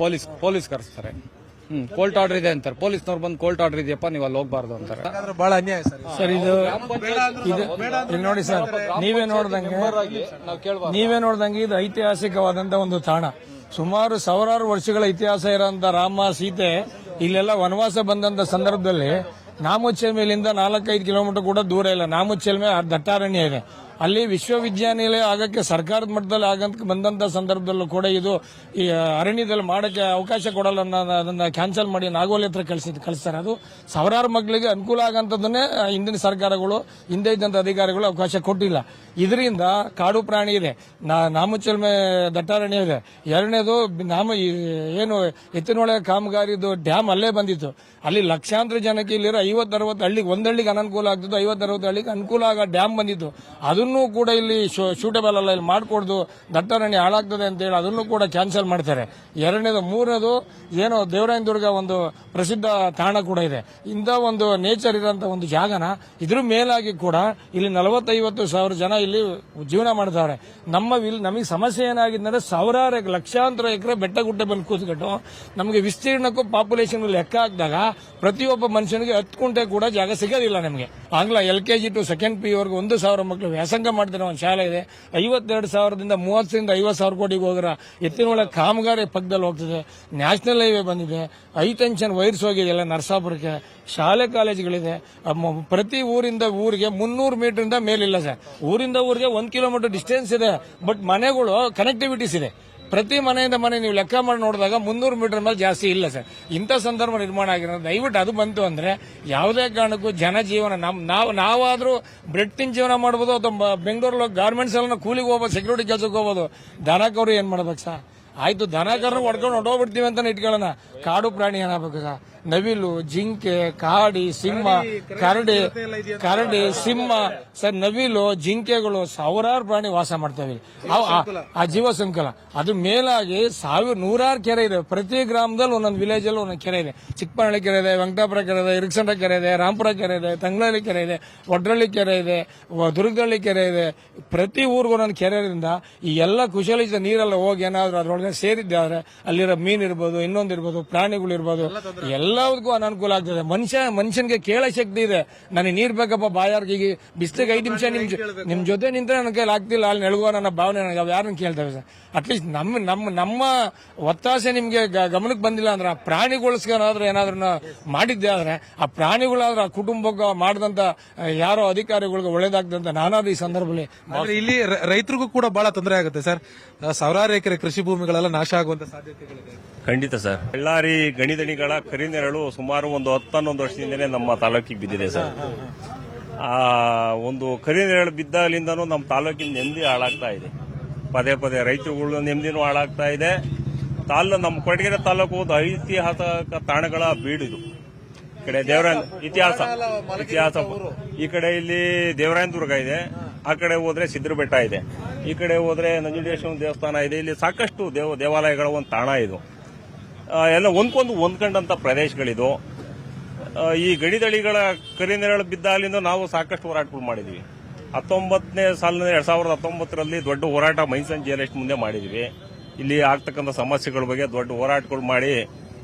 S9: ಪೊಲೀಸ್ ಕರೆಸ್ತಾರೆ. ಕೋರ್ಟ್ ಆರ್ಡರ್ ಇದೆ ಅಂತಾರೆ. ಪೊಲೀಸ್ನವ್ರು ಬಂದು ಕೋರ್ಟ್ ಆರ್ಡರ್ ಇದೆಯಪ್ಪ, ನೀವು ಅಲ್ಲಿ ಹೋಗ್ಬಾರ್ದು ಅಂತಾರೆ.
S1: ಬಹಳ ಅನ್ಯಾಯ
S5: ಸರ್. ಇದು ನೋಡಿ ಸರ್, ನೀವೇ ನೋಡ್ದಂಗೆ ಇದು ಐತಿಹಾಸಿಕವಾದಂತ ಒಂದು ತಾಣ. ಸುಮಾರು ಸಾವಿರಾರು ವರ್ಷಗಳ ಇತಿಹಾಸ ಇರೋಂತ ರಾಮ ಸೀತೆ ಇಲ್ಲೆಲ್ಲ ವನವಾಸ ಬಂದಂತ ಸಂದರ್ಭದಲ್ಲಿ ನಾಮುಚ್ಚೆಲ್ಮೆಯಿಂದ 4-5 ಕಿಲೋಮೀಟರ್ ಕೂಡ ದೂರ ಇಲ್ಲ. ನಾಮುಚ್ಚೆಲ್ಮೆ ದಟ್ಟಾರಣ್ಯ ಇದೆ. ಅಲ್ಲಿ ವಿಶ್ವವಿದ್ಯಾನಿಲಯ ಆಗಕ್ಕೆ ಸರ್ಕಾರದ ಮಟ್ಟದಲ್ಲಿ ಆಗಂತ ಬಂದಂತ ಸಂದರ್ಭದಲ್ಲೂ ಕೂಡ ಇದು ಈ ಅರಣ್ಯದಲ್ಲಿ ಮಾಡಕ್ಕೆ ಅವಕಾಶ ಕೊಡಲ್ಲ, ಅದನ್ನ ಕ್ಯಾನ್ಸಲ್ ಮಾಡಿ ನಾಗೋಲಿ ಹತ್ರ ಕಳಿಸ್ತಾರೆ. ಅದು ಸಾವಿರಾರು ಮಕ್ಕಳಿಗೆ ಅನುಕೂಲ ಆಗಂತದನ್ನೇ ಹಿಂದಿನ ಸರ್ಕಾರಗಳು, ಹಿಂದೆ ಇದ್ದಂತ ಅಧಿಕಾರಿಗಳು ಅವಕಾಶ ಕೊಟ್ಟಿಲ್ಲ. ಇದರಿಂದ ಕಾಡು ಪ್ರಾಣಿ ಇದೆ, ನಾಮುಚ್ಚಲ್ಮೆ ದಟ್ಟಾರಣ್ಯ ಇದೆ. ಎರಡನೇದು ಏನು ಎತ್ತಿನೊಳೆ ಕಾಮಗಾರಿದು ಡ್ಯಾಮ್ ಅಲ್ಲೇ ಬಂದಿತ್ತು. ಅಲ್ಲಿ ಲಕ್ಷಾಂತರ ಜನಕ್ಕೆ ಇಲ್ಲಿರೋ 50-60 ಹಳ್ಳಿಗೆ, ಒಂದ್ ಹಳ್ಳಿಗೆ ಅನನುಕೂಲ ಆಗ್ತಿತ್ತು, 50-60 ಹಳ್ಳಿಗೆ ಅನುಕೂಲ ಆಗ ಡ್ಯಾಮ್ ಬಂದಿತ್ತು. ಅದನ್ನು ಕೂಡ ಇಲ್ಲಿ ಶೂಟಬಲ್ ಅಲ್ಲ, ಇಲ್ಲಿ ಮಾಡ್ಕೊಡ್ದು ದಟ್ಟಾರಣ್ಯ ಹಾಳಾಗ್ತದೆ ಅಂತ ಹೇಳಿ ಅದನ್ನು ಕೂಡ ಕ್ಯಾನ್ಸಲ್ ಮಾಡ್ತಾರೆ. ಎರಡನೇದು. ಮೂರನೇದು ಏನು ದೇವರಾಯನದುರ್ಗ ಒಂದು ಪ್ರಸಿದ್ಧ ತಾಣ ಕೂಡ ಇದೆ. ಇಂಥ ಒಂದು ನೇಚರ್ ಇರೋಂಥ ಒಂದು ಜಾಗನ ಇದ್ರ ಮೇಲಾಗಿ ಕೂಡ ಇಲ್ಲಿ 40-50 ಸಾವಿರ ಜನ ಇಲ್ಲಿ ಜೀವನ ಮಾಡ್ತಾರೆ. ನಮಗೆ ಸಮಸ್ಯೆ ಏನಾಗಿದೆ, ಸಾವಿರಾರು ಲಕ್ಷಾಂತರ ಎಕರೆ ಬೆಟ್ಟ ಗುಡ್ಡೆ ಬಂದು ಕೂತ್ಕೊಂಡು ನಮಗೆ ವಿಸ್ತೀರ್ಣಕ್ಕೂ ಪಾಪ್ಯುಲೇಷನ್ ಲೆಕ್ಕ ಹಾಕಿದಾಗ ಪ್ರತಿಯೊಬ್ಬ ಮನುಷ್ಯನಿಗೆ 10 ಗುಂಟೆ ಕೂಡ ಜಾಗ ಸಿಗೋದಿಲ್ಲ ನಮಗೆ. ಆಂಗ್ಲ LKG to 2nd PU ವರೆಗೂ 1,000 ಮಕ್ಕಳು ವ್ಯಾಸಂಗ ಮಾಡ್ತಿರೋ ಒಂದು ಶಾಲೆ ಇದೆ. 52,000ದಿಂದ 30,000 ಕೋಟಿಗೆ ಹೋಗಿರೋ ಎತ್ತಿನೊಳೆ ಕಾಮಗಾರಿ ಪಕ್ಕದಲ್ಲಿ ಹೋಗ್ತದೆ. ನ್ಯಾಷನಲ್ ಹೈವೇ ಬಂದಿದೆ, ಹೈ ಟೆನ್ಷನ್ ವೈರ್ಸ್ ಹೋಗಿದೆ ಎಲ್ಲ ನರಸಾಪುರಕ್ಕೆ. ಶಾಲೆ ಕಾಲೇಜುಗಳಿದೆ. ಪ್ರತಿ ಊರಿಂದ ಊರಿಗೆ 300 ಮೀಟರ್ ಮೇಲಿಲ್ಲ ಸರ್. ಊರಿಂದ ಊರಿಗೆ 1 ಕಿಲೋಮೀಟರ್ ಡಿಸ್ಟೆನ್ಸ್ ಇದೆ, ಬಟ್ ಮನೆಗಳು ಕನೆಕ್ಟಿವಿಟೀಸ್ ಇದೆ. ಪ್ರತಿ ಮನೆಯಿಂದ ಮನೆ ನೀವು ಲೆಕ್ಕ ಮಾಡಿ ನೋಡಿದಾಗ 300 ಮೀಟರ್ ಮೇಲೆ ಜಾಸ್ತಿ ಇಲ್ಲ ಸರ್. ಇಂಥ ಸಂದರ್ಭ ನಿರ್ಮಾಣ ಆಗಿರೋದು. ದಯವಿಟ್ಟು ಅದು ಬಂತು ಅಂದ್ರೆ ಯಾವುದೇ ಕಾರಣಕ್ಕೂ ಜನಜೀವನ ನಾವಾದ್ರೂ ಬ್ರೆಡ್ ತಿನ್ ಜೀವನ ಮಾಡ್ಬೋದು, ಅಥವಾ ಬೆಂಗಳೂರಲ್ಲಿ ಗಾರ್ಮೆಂಟ್ಸ್ ಎಲ್ಲ ಕೂಲಿಗೆ ಹೋಗ್ಬೋದು, ಸೆಕ್ಯೂರಿಟಿ ಕೆಲಸಕ್ಕೆ ಹೋಗ್ಬೋದು. ದನಕರು ಏನ್ ಮಾಡ್ಬೇಕು ಸರ್? ಆಯ್ತು, ದನಕರನ್ನ ಹೊಡ್ಕೊಂಡು ಹೊಡೋಗ್ಬಿಡ್ತೀವಿ ಅಂತ ಇಟ್ಕೊಳ್ಳೋಣ. ಕಾಡು ಪ್ರಾಣಿ ಏನಾಗಬೇಕು ಸರ್? ನವಿಲು, ಜಿಂಕೆ, ಕಾಡಿ, ಸಿಂಹ, ಕರಡಿ, ಸಿಂಹ ಸರ್, ನವಿಲು, ಜಿಂಕೆಗಳು ಸಾವಿರಾರು ಪ್ರಾಣಿ ವಾಸ ಮಾಡ್ತವೆ. ಆ ಜೀವ ಸಂಕುಲ ಅದು ಮೇಲಾಗಿ ನೂರಾರು ಕೆರೆ ಇದೆ. ಪ್ರತಿ ಗ್ರಾಮದಲ್ಲಿ ಒಂದೊಂದು ವಿಲೇಜ್ ಅಲ್ಲಿ ಒಂದೊಂದು ಕೆರೆ ಇದೆ. ಚಿಕ್ಕಪಳ್ಳಿ ಕೆರೆ ಇದೆ, ವೆಂಕಟಾಪುರ ಕೆರೆ ಇದೆ, ಇರಿಕ್ಸಂದ್ರ ಕೆರೆ ಇದೆ, ರಾಮಪುರ ಕೆರೆ ಇದೆ, ತಂಗ್ಳಳ್ಳಿ ಕೆರೆ ಇದೆ, ಒಡ್ರಳ್ಳಿ ಕೆರೆ ಇದೆ, ದುರ್ಗದಳ್ಳಿ ಕೆರೆ ಇದೆ. ಪ್ರತಿ ಊರಿಗೂ ಒಂದೊಂದು ಕೆರೆ ಇರೋದ್ರಿಂದ ಈ ಎಲ್ಲ ಕುಶಲಿತ ನೀರೆಲ್ಲ ಹೋಗಿ ಏನಾದ್ರು ಅದ್ರೊಳಗೆ ಸೇರಿದ್ದಾದ್ರೆ ಅಲ್ಲಿರೋ ಮೀನ್ ಇರ್ಬೋದು, ಇನ್ನೊಂದಿರ್ಬೋದು, ಪ್ರಾಣಿಗಳು ಇರ್ಬೋದು, ಎಲ್ಲದಕ್ಕೂ ಅನಾನುಕೂಲ ಆಗ್ತದೆ. ಮನುಷ್ಯನಿಗೆ ಕೇಳೋ ಶಕ್ತಿ ಇದೆ. ನನಗೆ ನೀರ್ ಬೇಕಪ್ಪ ಬಾಯಾರ್ಗೆ ಬಿಸ್ಲಿಗೆ 5 ನಿಮಿಷ ನಿಮ್ ಜೊತೆ ನಿಂತ್ರೆ ನನ್ನ ಕೈಲಿ ಆಗ್ತಿಲ್ಲ, ಅಲ್ಲಿ ನೆಳಗುವ ನನ್ನ ಭಾವನೆ ಯಾರನ್ನ ಕೇಳ್ತೇವೆ ಸರ್. ಅಟ್ಲೀಸ್ಟ್ ನಮ್ಮ ಒತ್ತಾಸೆ ನಿಮ್ಗೆ ಗಮನಕ್ಕೆ ಬಂದಿಲ್ಲ ಅಂದ್ರೆ ಆ ಪ್ರಾಣಿಗೋಸ್ಕರ ಏನಾದ್ರೂ ಮಾಡಿದ್ದೆ ಆದ್ರೆ ಆ ಪ್ರಾಣಿಗಳಾದ್ರೆ ಆ ಕುಟುಂಬಕ್ಕೆ ಮಾಡಿದಂತ ಯಾರೋ ಅಧಿಕಾರಿಗಳಿಗೆ ಒಳ್ಳೇದಾಗ್ತದೆ. ನಾನಾದ್ರೂ ಈ ಸಂದರ್ಭದಲ್ಲಿ
S1: ಇಲ್ಲಿ ರೈತರಿಗೂ ಕೂಡ ಬಹಳ ತೊಂದರೆ ಆಗುತ್ತೆ ಸರ್. ಸಾವಿರಾರು ಎಕರೆ ಕೃಷಿ ಭೂಮಿಗಳೆಲ್ಲ ನಾಶ ಆಗುವಂತ ಸಾಧ್ಯತೆಗಳಿದೆ.
S10: ಖಂಡಿತ ಸರ್. ಬಳ್ಳಾರಿ ಗಣಿದಣಿಗಳ ಕರಿನೆರಳು ಸುಮಾರು ಒಂದು 10-11 ವರ್ಷದಿಂದಲೇ ನಮ್ಮ ತಾಲೂಕಿಗೆ ಬಿದ್ದಿದೆ ಸರ್. ಆ ಒಂದು ಕರಿನೆರಳು ಬಿದ್ದಾಗಲಿಂದನೂ ನಮ್ಮ ತಾಲೂಕಿನ ನೆಮ್ಮದಿ ಹಾಳಾಗ್ತಾ ಇದೆ. ಪದೇ ಪದೇ ರೈತರುಗಳ ನೆಮ್ಮದಿನೂ ಹಾಳಾಗ್ತಾ ಇದೆ. ನಮ್ಮ ಕೊರಟಗೆರೆ ತಾಲೂಕು ಒಂದು ಐತಿಹಾಸಿಕ ತಾಣಗಳ ಬೀಡಿದು. ಈ ಕಡೆ ಇತಿಹಾಸ ಈ ಕಡೆ ಇಲ್ಲಿ ದೇವರಾಯನ ದುರ್ಗ ಇದೆ, ಆ ಕಡೆ ಹೋದ್ರೆ ಸಿದ್ರ ಬೆಟ್ಟ ಇದೆ, ಈ ಕಡೆ ಹೋದ್ರೆ ನಂಜುಂಡೇಶ್ವರ ದೇವಸ್ಥಾನ ಇದೆ. ಇಲ್ಲಿ ಸಾಕಷ್ಟು ದೇವಾಲಯಗಳ ಒಂದು ತಾಣ ಇದು. ಎಲ್ಲ ಹೊಂದ್ಕೊಂಡಂತ ಪ್ರದೇಶಗಳಿದು. ಈ ಗಣಿದಳಿಗಳ ಕರಿನೆರಳು ಬಿದ್ದಾಗಲಿಂದ ನಾವು ಸಾಕಷ್ಟು ಹೋರಾಟಗಳು ಮಾಡಿದ್ವಿ. 19ನೇ ಸಾಲಿನ 2019ರಲ್ಲಿ ದೊಡ್ಡ ಹೋರಾಟ ಮೈನ್ಸನ್ ಜೇಲೆಸ್ಟ್ ಮುಂದೆ ಮಾಡಿದ್ವಿ. ಇಲ್ಲಿ ಆಗ್ತಕ್ಕಂಥ ಸಮಸ್ಯೆಗಳ ಬಗ್ಗೆ ದೊಡ್ಡ ಹೋರಾಟಗಳು ಮಾಡಿ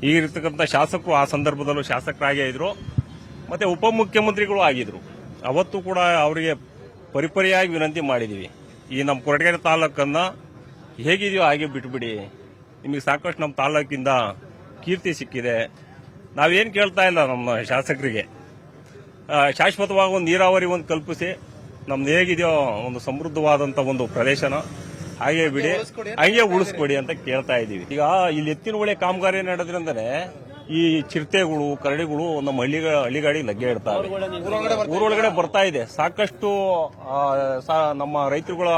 S10: ಈಗಿರ್ತಕ್ಕಂಥ ಶಾಸಕರು ಆ ಸಂದರ್ಭದಲ್ಲೂ ಶಾಸಕರಾಗೇ ಇದ್ರು, ಮತ್ತೆ ಉಪಮುಖ್ಯಮಂತ್ರಿಗಳು ಆಗಿದ್ರು. ಅವತ್ತು ಕೂಡ ಅವರಿಗೆ ಪರಿಪರಿಯಾಗಿ ವಿನಂತಿ ಮಾಡಿದೀವಿ, ಈ ನಮ್ಮ ಕೊರಟಗೆರೆ ತಾಲೂಕನ್ನ ಹೇಗಿದೆಯೋ ಹಾಗೆ ಬಿಟ್ಬಿಡಿ, ನಿಮಗೆ ಸಾಕಷ್ಟು ನಮ್ಮ ತಾಲೂಕಿಂದ ಕೀರ್ತಿ ಸಿಕ್ಕಿದೆ. ನಾವೇನು ಕೇಳ್ತಾ ಇಲ್ಲ ನಮ್ಮ ಶಾಸಕರಿಗೆ, ಶಾಶ್ವತವಾಗಿ ಒಂದು ನೀರಾವರಿ ಒಂದು ಕಲ್ಪಿಸಿ ನಮ್ದು ಹೇಗಿದೆಯೋ ಒಂದು ಸಮೃದ್ಧವಾದಂತ ಒಂದು ಪ್ರದೇಶನ ಹಾಗೆ ಬಿಡಿ, ಹಾಗೆ ಉಳಿಸ್ಕೊಡಿ ಅಂತ ಕೇಳ್ತಾ ಇದೀವಿ. ಈಗ ಇಲ್ಲಿ ಎತ್ತಿನ ಹೊಳೆ ಕಾಮಗಾರಿ ನಡೆದ್ರಿಂದನೇ ಈ ಚಿರತೆಗಳು, ಕರಡಿಗಳು ನಮ್ಮ ಹಳ್ಳಿಗಾಡಿ ಲಗ್ಗೆ ಇಡ್ತಾವೆ, ಊರೊಳಗಡೆ ಬರ್ತಾ ಇದೆ. ಸಾಕಷ್ಟು ನಮ್ಮ ರೈತರುಗಳ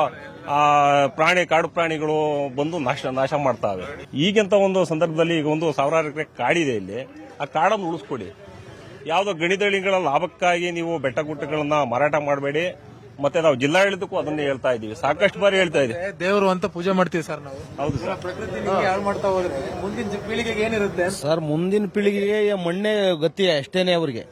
S10: ಕಾಡು ಪ್ರಾಣಿಗಳು ಬಂದು ನಾಶ ಮಾಡ್ತಾವೆ. ಈಗಿಂತ ಒಂದು ಸಂದರ್ಭದಲ್ಲಿ ಈಗ ಒಂದು 1000 ಎಕರೆ ಕಾಡಿದೆ ಇಲ್ಲಿ, ಆ ಕಾಡನ್ನು ಉಳಿಸ್ಕೊಡಿ. ಯಾವುದೋ ಗಣಿದಳಿಗಳ ಲಾಭಕ್ಕಾಗಿ ನೀವು ಬೆಟ್ಟ ಗುಡ್ಡಗಳನ್ನ ಮಾರಾಟ ಮಾಡಬೇಡಿ. ಮತ್ತೆ ನಾವು ಜಿಲ್ಲಾಡಳಿತಕ್ಕೂ ಅದನ್ನೇ ಹೇಳ್ತಾ ಇದೀವಿ, ಸಾಕಷ್ಟು ಬಾರಿ ಹೇಳ್ತಾ ಇದೀವಿ.
S1: ದೇವರು ಅಂತ ಪೂಜೆ ಮಾಡ್ತೀವಿ ಸರ್ ನಾವು.
S10: ಹೌದು ಸರ್.
S1: ಹಾಳು ಮಾಡ್ತಾ ಹೋದ್ರೆ ಮುಂದಿನ ಪೀಳಿಗೆಗೆ ಏನಿರುತ್ತೆ
S2: ಸರ್? ಮುಂದಿನ ಪೀಳಿಗೆಗೆ ಮಣ್ಣೆ ಗತಿ ಅಷ್ಟೇನೆ. ಅವ್ರಿಗೆ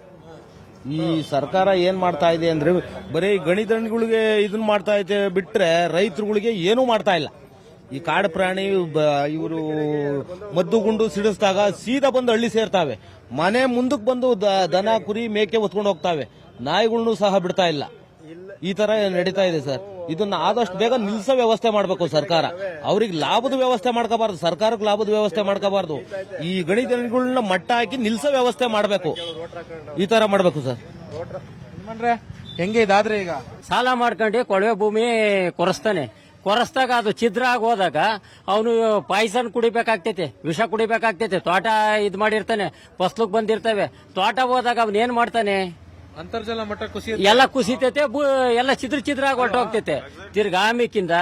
S2: ಈ ಸರ್ಕಾರ ಏನ್ ಮಾಡ್ತಾ ಇದೆ ಅಂದ್ರೆ ಬರೀ ಗಣಿದಣಿಗಳಿಗೆ ಇದನ್ನ ಮಾಡ್ತಾ ಇದೆ ಬಿಟ್ರೆ ರೈತರುಗಳಿಗೆ ಏನೂ ಮಾಡ್ತಾ ಇಲ್ಲ. ಈ ಕಾಡು ಪ್ರಾಣಿ ಇವರು ಮದ್ದು ಗುಂಡು ಸಿಡಿಸಿದಾಗ ಸೀದಾ ಬಂದು ಹಳ್ಳಿ ಸೇರ್ತಾವೆ, ಮನೆ ಮುಂದಕ್ಕೆ ಬಂದು ದನ ಕುರಿ ಮೇಕೆ ಹೊತ್ಕೊಂಡು ಹೋಗ್ತಾವೆ, ನಾಯಿಗಳನ್ನು ಸಹ ಬಿಡ್ತಾ ಇಲ್ಲ. ಈ ತರ ನಡೀತಾ ಇದೆ ಸರ್. ಇದನ್ನ ಆದಷ್ಟು ಬೇಗ ನಿಲ್ಸೋ ವ್ಯವಸ್ಥೆ ಮಾಡಬೇಕು ಸರ್ಕಾರ. ಅವ್ರಿಗೆ ಲಾಭದ ವ್ಯವಸ್ಥೆ ಮಾಡ್ಕೋಬಾರ್ದು, ಸರ್ಕಾರಕ್ಕೆ ಲಾಭದ ವ್ಯವಸ್ಥೆ ಮಾಡ್ಕೋಬಾರ್ದು. ಈ ಗಣಿದಣಿಗಳನ್ನ ಮಟ್ಟ ಹಾಕಿ ನಿಲ್ಸೋ ವ್ಯವಸ್ಥೆ ಮಾಡಬೇಕು, ಈ ತರ ಮಾಡಬೇಕು ಸರ್.
S1: ಹೆಂಗೆ ಇದಾದ್ರೆ ಈಗ
S7: ಸಾಲ ಮಾಡ್ಕೊಂಡು ಕೊಳವೆ ಭೂಮಿ ಕೊರಸ್ದಾಗ ಅದು ಛಿದ್ರ ಆಗಿ ಹೋದಾಗ ಅವನು ಪಾಯ್ಸನ್ ಕುಡಿಬೇಕಾಗ್ತೈತೆ, ವಿಷ ಕುಡಿಬೇಕಾಗ್ತೈತೆ. ತೋಟ ಇದ್ ಮಾಡಿರ್ತಾನೆ, ಫಸ್ಲಿಗೆ ಬಂದಿರ್ತವೆ. ತೋಟ ಹೋದಾಗ ಅವನ್ ಏನ್ ಮಾಡ್ತಾನೆ?
S1: ಅಂತರ್ಜಲ ಮಟ್ಟ
S7: ಎಲ್ಲ ಕುಸಿತೈತೆ, ಎಲ್ಲ ಚಿದ್ರ ಆಗಿ ಹೊರಟೋಗ್ತೈತೆ. ತಿರ್ಗಾ ಆಮೇಕಿಂದ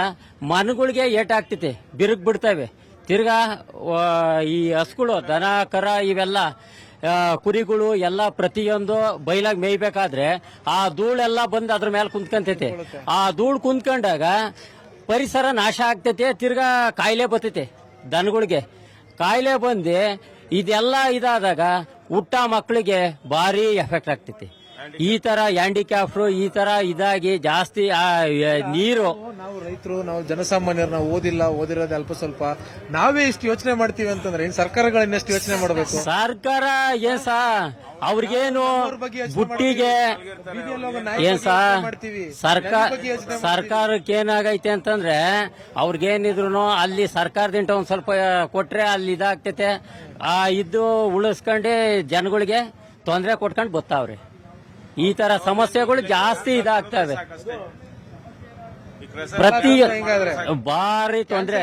S7: ಮನಗಳಿಗೆ ಏಟಾಗ್ತೈತೆ, ಬಿರುಗ್ ಬಿಡ್ತವೆ. ತಿರ್ಗಾ ಈ ಹಸುಗಳು, ದನ ಕರ ಇವೆಲ್ಲ ಕುರಿಗಳು ಎಲ್ಲ ಪ್ರತಿಯೊಂದು ಬೈಲಾಗ್ ಮೇಯ್ಬೇಕಾದ್ರೆ ಆ ಧೂಳೆಲ್ಲ ಬಂದು ಅದ್ರ ಮೇಲೆ ಕುಂತ್ಕೊಂತೈತೆ. ಆ ಧೂಳು ಕುಂತ್ಕೊಂಡಾಗ ಪರಿಸರ ನಾಶ ಆಗ್ತೈತೆ. ತಿರ್ಗಾ ಕಾಯಿಲೆ ಬರ್ತೈತೆ, ದನಗಳಿಗೆ ಕಾಯಿಲೆ ಬಂದು ಇದೆಲ್ಲ ಇದಾದಾಗ ಹುಟ್ಟ ಮಕ್ಕಳಿಗೆ ಭಾರಿ ಎಫೆಕ್ಟ್ ಆಗ್ತೈತಿ. ಈ ತರ ಹ್ಯಾಂಡಿಕ್ಯಾಪ್ಟು ಈ ತರ ಇದಾಗಿ ಜಾಸ್ತಿ ನೀರು.
S1: ನಾವು ರೈತರು, ನಾವು ಜನಸಾಮಾನ್ಯರು, ನಾವು ಓದಿರೋದು ಅಲ್ಪ ಸ್ವಲ್ಪ. ನಾವೇ ಇಷ್ಟು ಯೋಚನೆ ಮಾಡ್ತೀವಿ ಅಂತಂದ್ರೆ ಸರ್ಕಾರಗಳು ಇನ್ನಷ್ಟು ಯೋಚನೆ ಮಾಡಬೇಕು.
S7: ಸರ್ಕಾರ ಏನ್ ಅವ್ರಿಗೇನು ಬುಟ್ಟಿಗೆ ಏನ್ ಸರ್ಕಾರಕ್ಕೆ ಏನಾಗೈತೆ ಅಂತಂದ್ರೆ ಅವ್ರಿಗೇನಿದ್ರು ಅಲ್ಲಿ ಸರ್ಕಾರದಿಂದ ಒಂದ್ ಸ್ವಲ್ಪ ಕೊಟ್ರೆ ಅಲ್ಲಿ ಇದಾಗ್ತೈತೆ. ಇದ್ದು ಉಳಿಸ್ಕೊಂಡೆ ಜನಗಳಿಗೆ ತೊಂದರೆ ಕೊಟ್ಕೊಂಡು ಬರ್ತಾವ್ರೆ. ಈ ತರ ಸಮಸ್ಯೆಗಳು ಜಾಸ್ತಿ ಇದಾಗ್ತವೆ. ಪ್ರತಿ ಬಾರಿ ತೊಂದ್ರೆ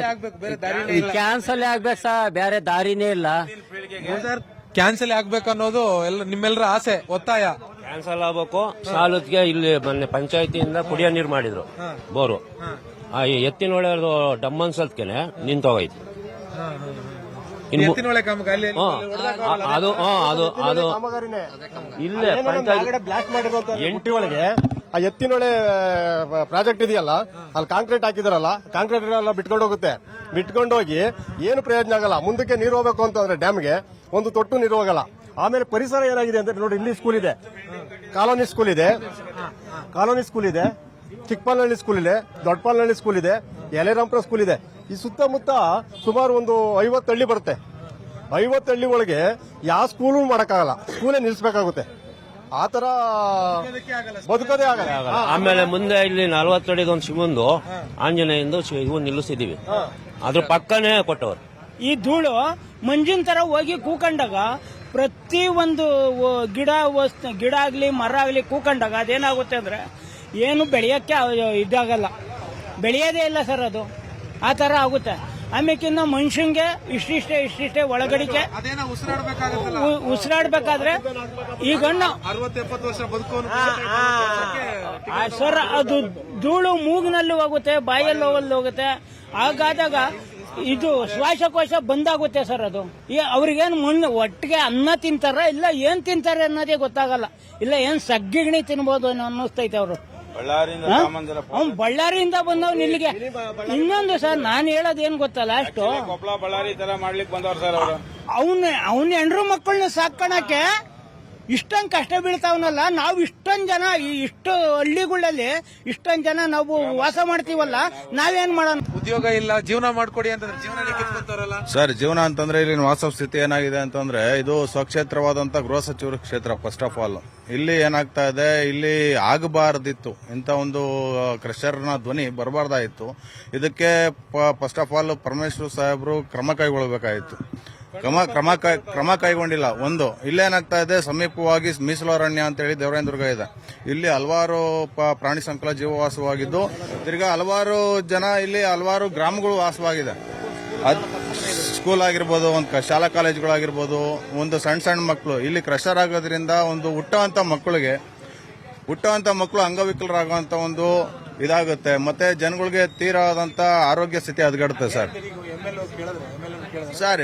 S7: ಕ್ಯಾನ್ಸಲ್ ಆಗ್ಬೇಕು ಸರ್, ಬೇರೆ ದಾರಿನೇ ಇಲ್ಲ.
S1: ಕ್ಯಾನ್ಸಲ್ ಆಗ್ಬೇಕನ್ನೋದು ಎಲ್ಲ ನಿಮ್ಮೆಲ್ಲರ ಆಸೆ, ಒತ್ತಾಯ.
S11: ಕ್ಯಾನ್ಸಲ್ ಆಗ್ಬೇಕು. ಸಾಲದ್ಗೆ ಇಲ್ಲಿ ಮೊನ್ನೆ ಪಂಚಾಯತಿಯಿಂದ ಕುಡಿಯೋ ನೀರು ಮಾಡಿದ್ರು, ಬೋರು. ಎತ್ತಿನೊಳೆ ಡಮ್ಮನ್ಸಲ್ತ್ಗೆನೆ ನಿಂತೋಗೈತಿ. ಇನ್ನು
S1: ಎತ್ತಿನೊಳೆ ಕಾಮಗಾರಿ ಅಲ್ಲಿ
S11: ಅದು ಇಲ್ಲೇ
S5: ಬ್ಲಾಸ್ಟ್ ಮಾಡಿರುವಂತ ಎಂಟಿ ಒಳಗೆ ಆ ಎತ್ತಿನೊಳೆ ಪ್ರಾಜೆಕ್ಟ್ ಇದೆಯಲ್ಲ, ಅಲ್ಲಿ ಕಾಂಕ್ರೀಟ್ ಹಾಕಿದಾರಲ್ಲ, ಕಾಂಕ್ರೀಟ್ ಎಲ್ಲ ಬಿಟ್ಕೊಂಡು ಹೋಗುತ್ತೆ. ಬಿಟ್ಕೊಂಡೋಗಿ ಏನು ಪ್ರಯೋಜನ ಆಗಲ್ಲ. ಮುಂದಕ್ಕೆ ನೀರು ಹೋಗ್ಬೇಕು ಅಂತಂದ್ರೆ ಡ್ಯಾಮ್ಗೆ ಒಂದು ತೊಟ್ಟು ನೀರು ಹೋಗಲ್ಲ. ಆಮೇಲೆ ಪರಿಸರ ಏನಾಗಿದೆ ಅಂದ್ರೆ ನೋಡಿ, ಇಲ್ಲಿ ಸ್ಕೂಲ್ ಇದೆ, ಕಾಲೋನಿ ಸ್ಕೂಲ್ ಇದೆ, ಚಿಕ್ಕಪಾಲನಹಳ್ಳಿ ಸ್ಕೂಲ್ ಇದೆ, ದೊಡ್ಡಪಾಲನಹಳ್ಳಿ ಸ್ಕೂಲ್ ಇದೆ, ಯಲೆರಾಂಪುರ ಸ್ಕೂಲ್ ಇದೆ. ಈ ಸುತ್ತಮುತ್ತ ಸುಮಾರು ಒಂದು 50 ಹಳ್ಳಿ ಬರುತ್ತೆ. 50 ಹಳ್ಳಿ ಒಳಗೆ ಯಾವ ಸ್ಕೂಲು ಮಾಡಕ್ಕಾಗಲ್ಲ, ಸ್ಕೂಲೇ ನಿಲ್ಲಿಸಬೇಕಾಗುತ್ತೆ. ಆ ತರ ಬದುಕೋದೇ ಆಗಲ್ಲ.
S11: ಆಮೇಲೆ ಮುಂದೆ ಇಲ್ಲಿ 40 ಅಡಿಗೆ ಒಂದು ಶಿವಂದು ಆಂಜನೇಯಂದು ಇವು ನಿಲ್ಲಿಸಿದೀವಿ, ಅದ್ರ ಪಕ್ಕನೇ ಕೊಟ್ಟವರು.
S12: ಈ ಧೂಳು ಮಂಜಿನ ತರ ಹೋಗಿ ಕೂಕೊಂಡಾಗ ಪ್ರತಿ ಒಂದು ಗಿಡ ಆಗ್ಲಿ ಮರ ಆಗ್ಲಿ ಕೂಕೊಂಡಾಗ ಅದೇನಾಗುತ್ತೆ ಅಂದ್ರೆ ಏನು ಬೆಳೆಯಕ್ಕೆ ಇದಾಗಲ್ಲ, ಬೆಳೆಯೋದೇ ಇಲ್ಲ ಸರ್. ಅದು ಆ ತರ ಆಗುತ್ತೆ. ಆಮೇಕಿನ್ನ ಮನುಷ್ಯಂಗೆ ಇಷ್ಟಿಷ್ಟೇ ಒಳಗಡಿಕೆ ಉಸಿರಾಡ್ಬೇಕಾದ್ರೆ ಈಗ
S1: 60-70 ವರ್ಷ ಬದುಕೋನು
S12: ಸರ್, ಅದು ಧೂಳು ಮೂಗಿನಲ್ಲಿ ಹೋಗುತ್ತೆ, ಬಾಯಲ್ಲಿ ಹೋಗುತ್ತೆ. ಹಾಗಾದಾಗ ಇದು ಶ್ವಾಸಕೋಶ ಬಂದಾಗುತ್ತೆ ಸರ್. ಅದು ಅವ್ರಿಗೇನು ಒಟ್ಟಿಗೆ ಅನ್ನ ತಿಂತಾರ ಇಲ್ಲ ಏನ್ ತಿಂತಾರೆ ಅನ್ನೋದೇ ಗೊತ್ತಾಗಲ್ಲ. ಇಲ್ಲ ಏನ್ ಸಗ್ಗಿಗಣಿ ತಿನ್ಬೋದು ಅನ್ನಿಸ್ತೈತೆ ಅವರು. ಬಳ್ಳಾರಿಯಿಂದ ಬಂದವ್ ಇಲ್ಲಿಗೆ. ಇನ್ನೊಂದು ಸರ್, ನಾನು ಹೇಳೋದು ಏನ್ ಗೊತ್ತಾ, ಲಾಸ್ಟ್
S3: ಕೊಪ್ಪಳ ಬಳ್ಳಾರಿ ತರ ಮಾಡ್ಲಿಕ್ಕೆ ಬಂದವ್ರು ಸರ್ ಅವರು.
S12: ಅವನ ಹೆಂಡ್ರು ಮಕ್ಕಳನ್ನ ಸಾಕಣಕ್ಕೆ ಇಷ್ಟೊಂದು ಕಷ್ಟ ಬೀಳ್ತಾವನಲ್ಲ. ನಾವು ಇಷ್ಟೊಂದು ಜನ ಇಷ್ಟು ಹಳ್ಳಿಗಳಲ್ಲಿ ಇಷ್ಟೊಂದು ಜನ ನಾವು ವಾಸ ಮಾಡ್ತೀವಲ್ಲ, ನಾವೇನ್ ಮಾಡೋಣ?
S1: ಉದ್ಯೋಗ ಇಲ್ಲ, ಜೀವನ ಮಾಡ್ಕೊಡಿ ಅಂತಂದ್ರೆ ಜೀವನ ಕಿತ್ಕೊತಾರಲ್ಲ
S13: ಸರ್. ಜೀವನ ಅಂತಂದ್ರೆ ಇಲ್ಲಿ ವಾಸ್ತವ ಸ್ಥಿತಿ ಏನಾಗಿದೆ ಅಂತಂದ್ರೆ, ಇದು ಸ್ವಕ್ಷೇತ್ರವಾದಂತ ಗೃಹ ಸಚಿವರ ಕ್ಷೇತ್ರ. ಫಸ್ಟ್ ಆಫ್ ಆಲ್ ಇಲ್ಲಿ ಏನಾಗ್ತಾ ಇದೆ, ಇಲ್ಲಿ ಆಗಬಾರ್ದಿತ್ತು, ಇಂಥ ಒಂದು ಕ್ರಷರ್ನ ಧ್ವನಿ ಬರಬಾರ್ದಾಯಿತು. ಇದಕ್ಕೆ ಫಸ್ಟ್ ಆಫ್ ಆಲ್ ಪರಮೇಶ್ವರ್ ಸಾಹೇಬರು ಕ್ರಮ ಕೈಗೊಳ್ಳಬೇಕಾಯಿತು. ಕ್ರಮ ಕೈಗೊಂಡಿಲ್ಲ. ಒಂದು ಇಲ್ಲೇನಾಗ್ತಾ ಇದೆ, ಸಮೀಪವಾಗಿ ಮೀಸಲು ಅರಣ್ಯ ಅಂತ ಹೇಳಿ ದೇವರಾಯನದುರ್ಗ ಇದೆ. ಇಲ್ಲಿ ಹಲವಾರು ಪ್ರಾಣಿ ಸಂಕುಲ ಜೀವವಾಸವಾಗಿದ್ದು, ತಿರ್ಗಾ ಹಲವಾರು ಜನ ಇಲ್ಲಿ ಹಲವಾರು ಗ್ರಾಮಗಳು ವಾಸವಾಗಿದೆ. ಸ್ಕೂಲ್ ಆಗಿರ್ಬೋದು, ಒಂದು ಶಾಲಾ ಕಾಲೇಜುಗಳಾಗಿರ್ಬೋದು, ಒಂದು ಸಣ್ಣ ಮಕ್ಕಳು ಇಲ್ಲಿ ಕ್ರಷರ್ ಆಗೋದ್ರಿಂದ ಒಂದು ಹುಟ್ಟುವಂತ ಮಕ್ಕಳು ಅಂಗವಿಕಲರಾಗುವಂತ ಒಂದು ಇದಾಗುತ್ತೆ. ಮತ್ತೆ ಜನಗಳಿಗೆ ತೀರಾದಂತ ಆರೋಗ್ಯ ಸ್ಥಿತಿ ಹದಗೆಡುತ್ತೆ ಸರ್.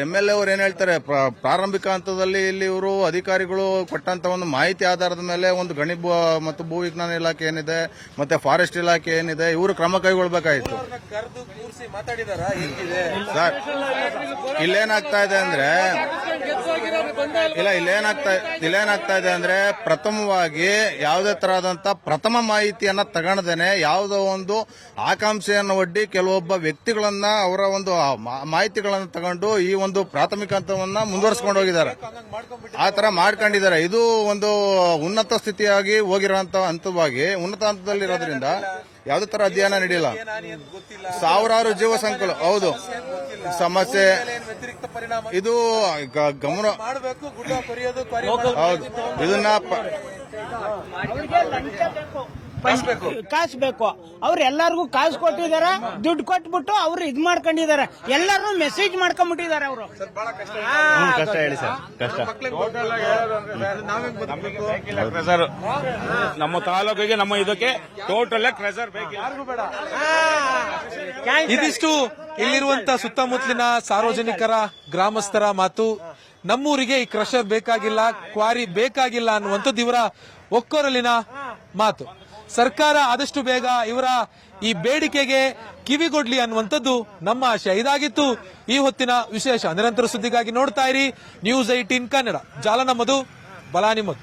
S13: MLA ಅವ್ರು ಏನ್ ಹೇಳ್ತಾರೆ, ಪ್ರಾರಂಭಿಕ ಹಂತದಲ್ಲಿ ಇಲ್ಲಿ ಇವರು ಅಧಿಕಾರಿಗಳು ಕೊಟ್ಟಂತ ಒಂದು ಮಾಹಿತಿ ಆಧಾರದ ಮೇಲೆ ಒಂದು ಗಣಿ ಮತ್ತು ಭೂ ವಿಜ್ಞಾನ ಇಲಾಖೆ ಏನಿದೆ, ಮತ್ತೆ ಫಾರೆಸ್ಟ್ ಇಲಾಖೆ ಏನಿದೆ, ಇವರು ಕ್ರಮ ಕೈಗೊಳ್ಬೇಕಾಯಿತು ಸರ್. ಇಲ್ಲೇನಾಗ್ತಾ ಇದೆ ಅಂದ್ರೆ ಇಲ್ಲೇನಾಗ್ತಾ ಇದೆ ಅಂದ್ರೆ ಪ್ರಥಮವಾಗಿ ಯಾವುದೇ ತರಹದಂತ ಪ್ರಥಮ ಮಾಹಿತಿಯನ್ನ ತಗೊಳ್ಳದೇನೆ ಯಾವುದೋ ಒಂದು ಆಕಾಂಕ್ಷೆಯನ್ನು ಒಡ್ಡಿ ಕೆಲವೊಬ್ಬ ವ್ಯಕ್ತಿಗಳನ್ನ ಅವರ ಒಂದು ಮಾಹಿತಿಗಳನ್ನು ತಗೊಂಡು ಈ ಒಂದು ಪ್ರಾಥಮಿಕ ಹಂತವನ್ನ ಮುಂದುವರಿಸಿಕೊಂಡು ಹೋಗಿದ್ದಾರೆ. ಆ ತರ ಮಾಡ್ಕೊಂಡಿದ್ದಾರೆ. ಇದು ಒಂದು ಉನ್ನತ ಸ್ಥಿತಿಯಾಗಿ ಹೋಗಿರೋಂತ ಹಂತವಾಗಿ ಉನ್ನತ ಹಂತದಲ್ಲಿರೋದ್ರಿಂದ ಯಾವುದೇ ತರ ಅಧ್ಯಯನ ನಡೆಯಲ್ಲ. ಸಾವಿರಾರು ಜೀವ ಸಂಕುಲ ಹೌದು ಸಮಸ್ಯೆ ಇದು ಗಮನ ಹೌದು. ಇದನ್ನ
S12: ಕಾಸು ಬೇಕು. ಅವ್ರು ಎಲ್ಲಾರ್ಗು ಕಾಸು ಕೊಟ್ಟಿದಾರ, ದುಡ್ಡು ಕೊಟ್ಬಿಟ್ಟು ಅವ್ರು ಇದ್ ಮಾಡ್ಕೊಂಡಿದಾರೆ. ಎಲ್ಲಾರು ಮೆಸೇಜ್ ಮಾಡ್ಕೊಂಡ್ಬಿಟ್ಟಿದ್ದಾರೆ ಅವರು.
S10: ಕಷ್ಟ ಹೇಳಿ ಸರ್, ಕಷ್ಟ.
S3: ಕ್ರೆಸರ್ ನಮ್ಮ ತಾಲೂಕಿಗೆ, ನಮ್ಮ ಇದಕ್ಕೆ ಟೋಟಲ್ ಕ್ರೆಸರ್ ಬೇಕಿಲ್ಲ.
S1: ಇದಿಷ್ಟು ಇಲ್ಲಿರುವಂತ ಸುತ್ತಮುತ್ತಲಿನ ಸಾರ್ವಜನಿಕರ, ಗ್ರಾಮಸ್ಥರ ಮಾತು. ನಮ್ಮೂರಿಗೆ ಈ ಕ್ರಷರ್ ಬೇಕಾಗಿಲ್ಲ, ಕ್ವಾರಿ ಬೇಕಾಗಿಲ್ಲ ಅನ್ನುವಂಥದ್ದು ಇವರ ಒಕ್ಕೊರಲಿನ ಮಾತು. ಸರ್ಕಾರ ಆದಷ್ಟು ಬೇಗ ಇವರ ಈ ಬೇಡಿಕೆಗೆ ಕಿವಿಗೊಡ್ಲಿ ಅನ್ನುವಂಥದ್ದು ನಮ್ಮ ಆಶಯ. ಇದಾಗಿತ್ತು ಈ ಹೊತ್ತಿನ ವಿಶೇಷ. ನಿರಂತರ ಸುದ್ದಿಗಾಗಿ ನೋಡ್ತಾ ಇರಿ News 18 ಕನ್ನಡ. ಜಾಲ ನಮ್ಮದು, ಬಲ ನಿಮ್ಮದು.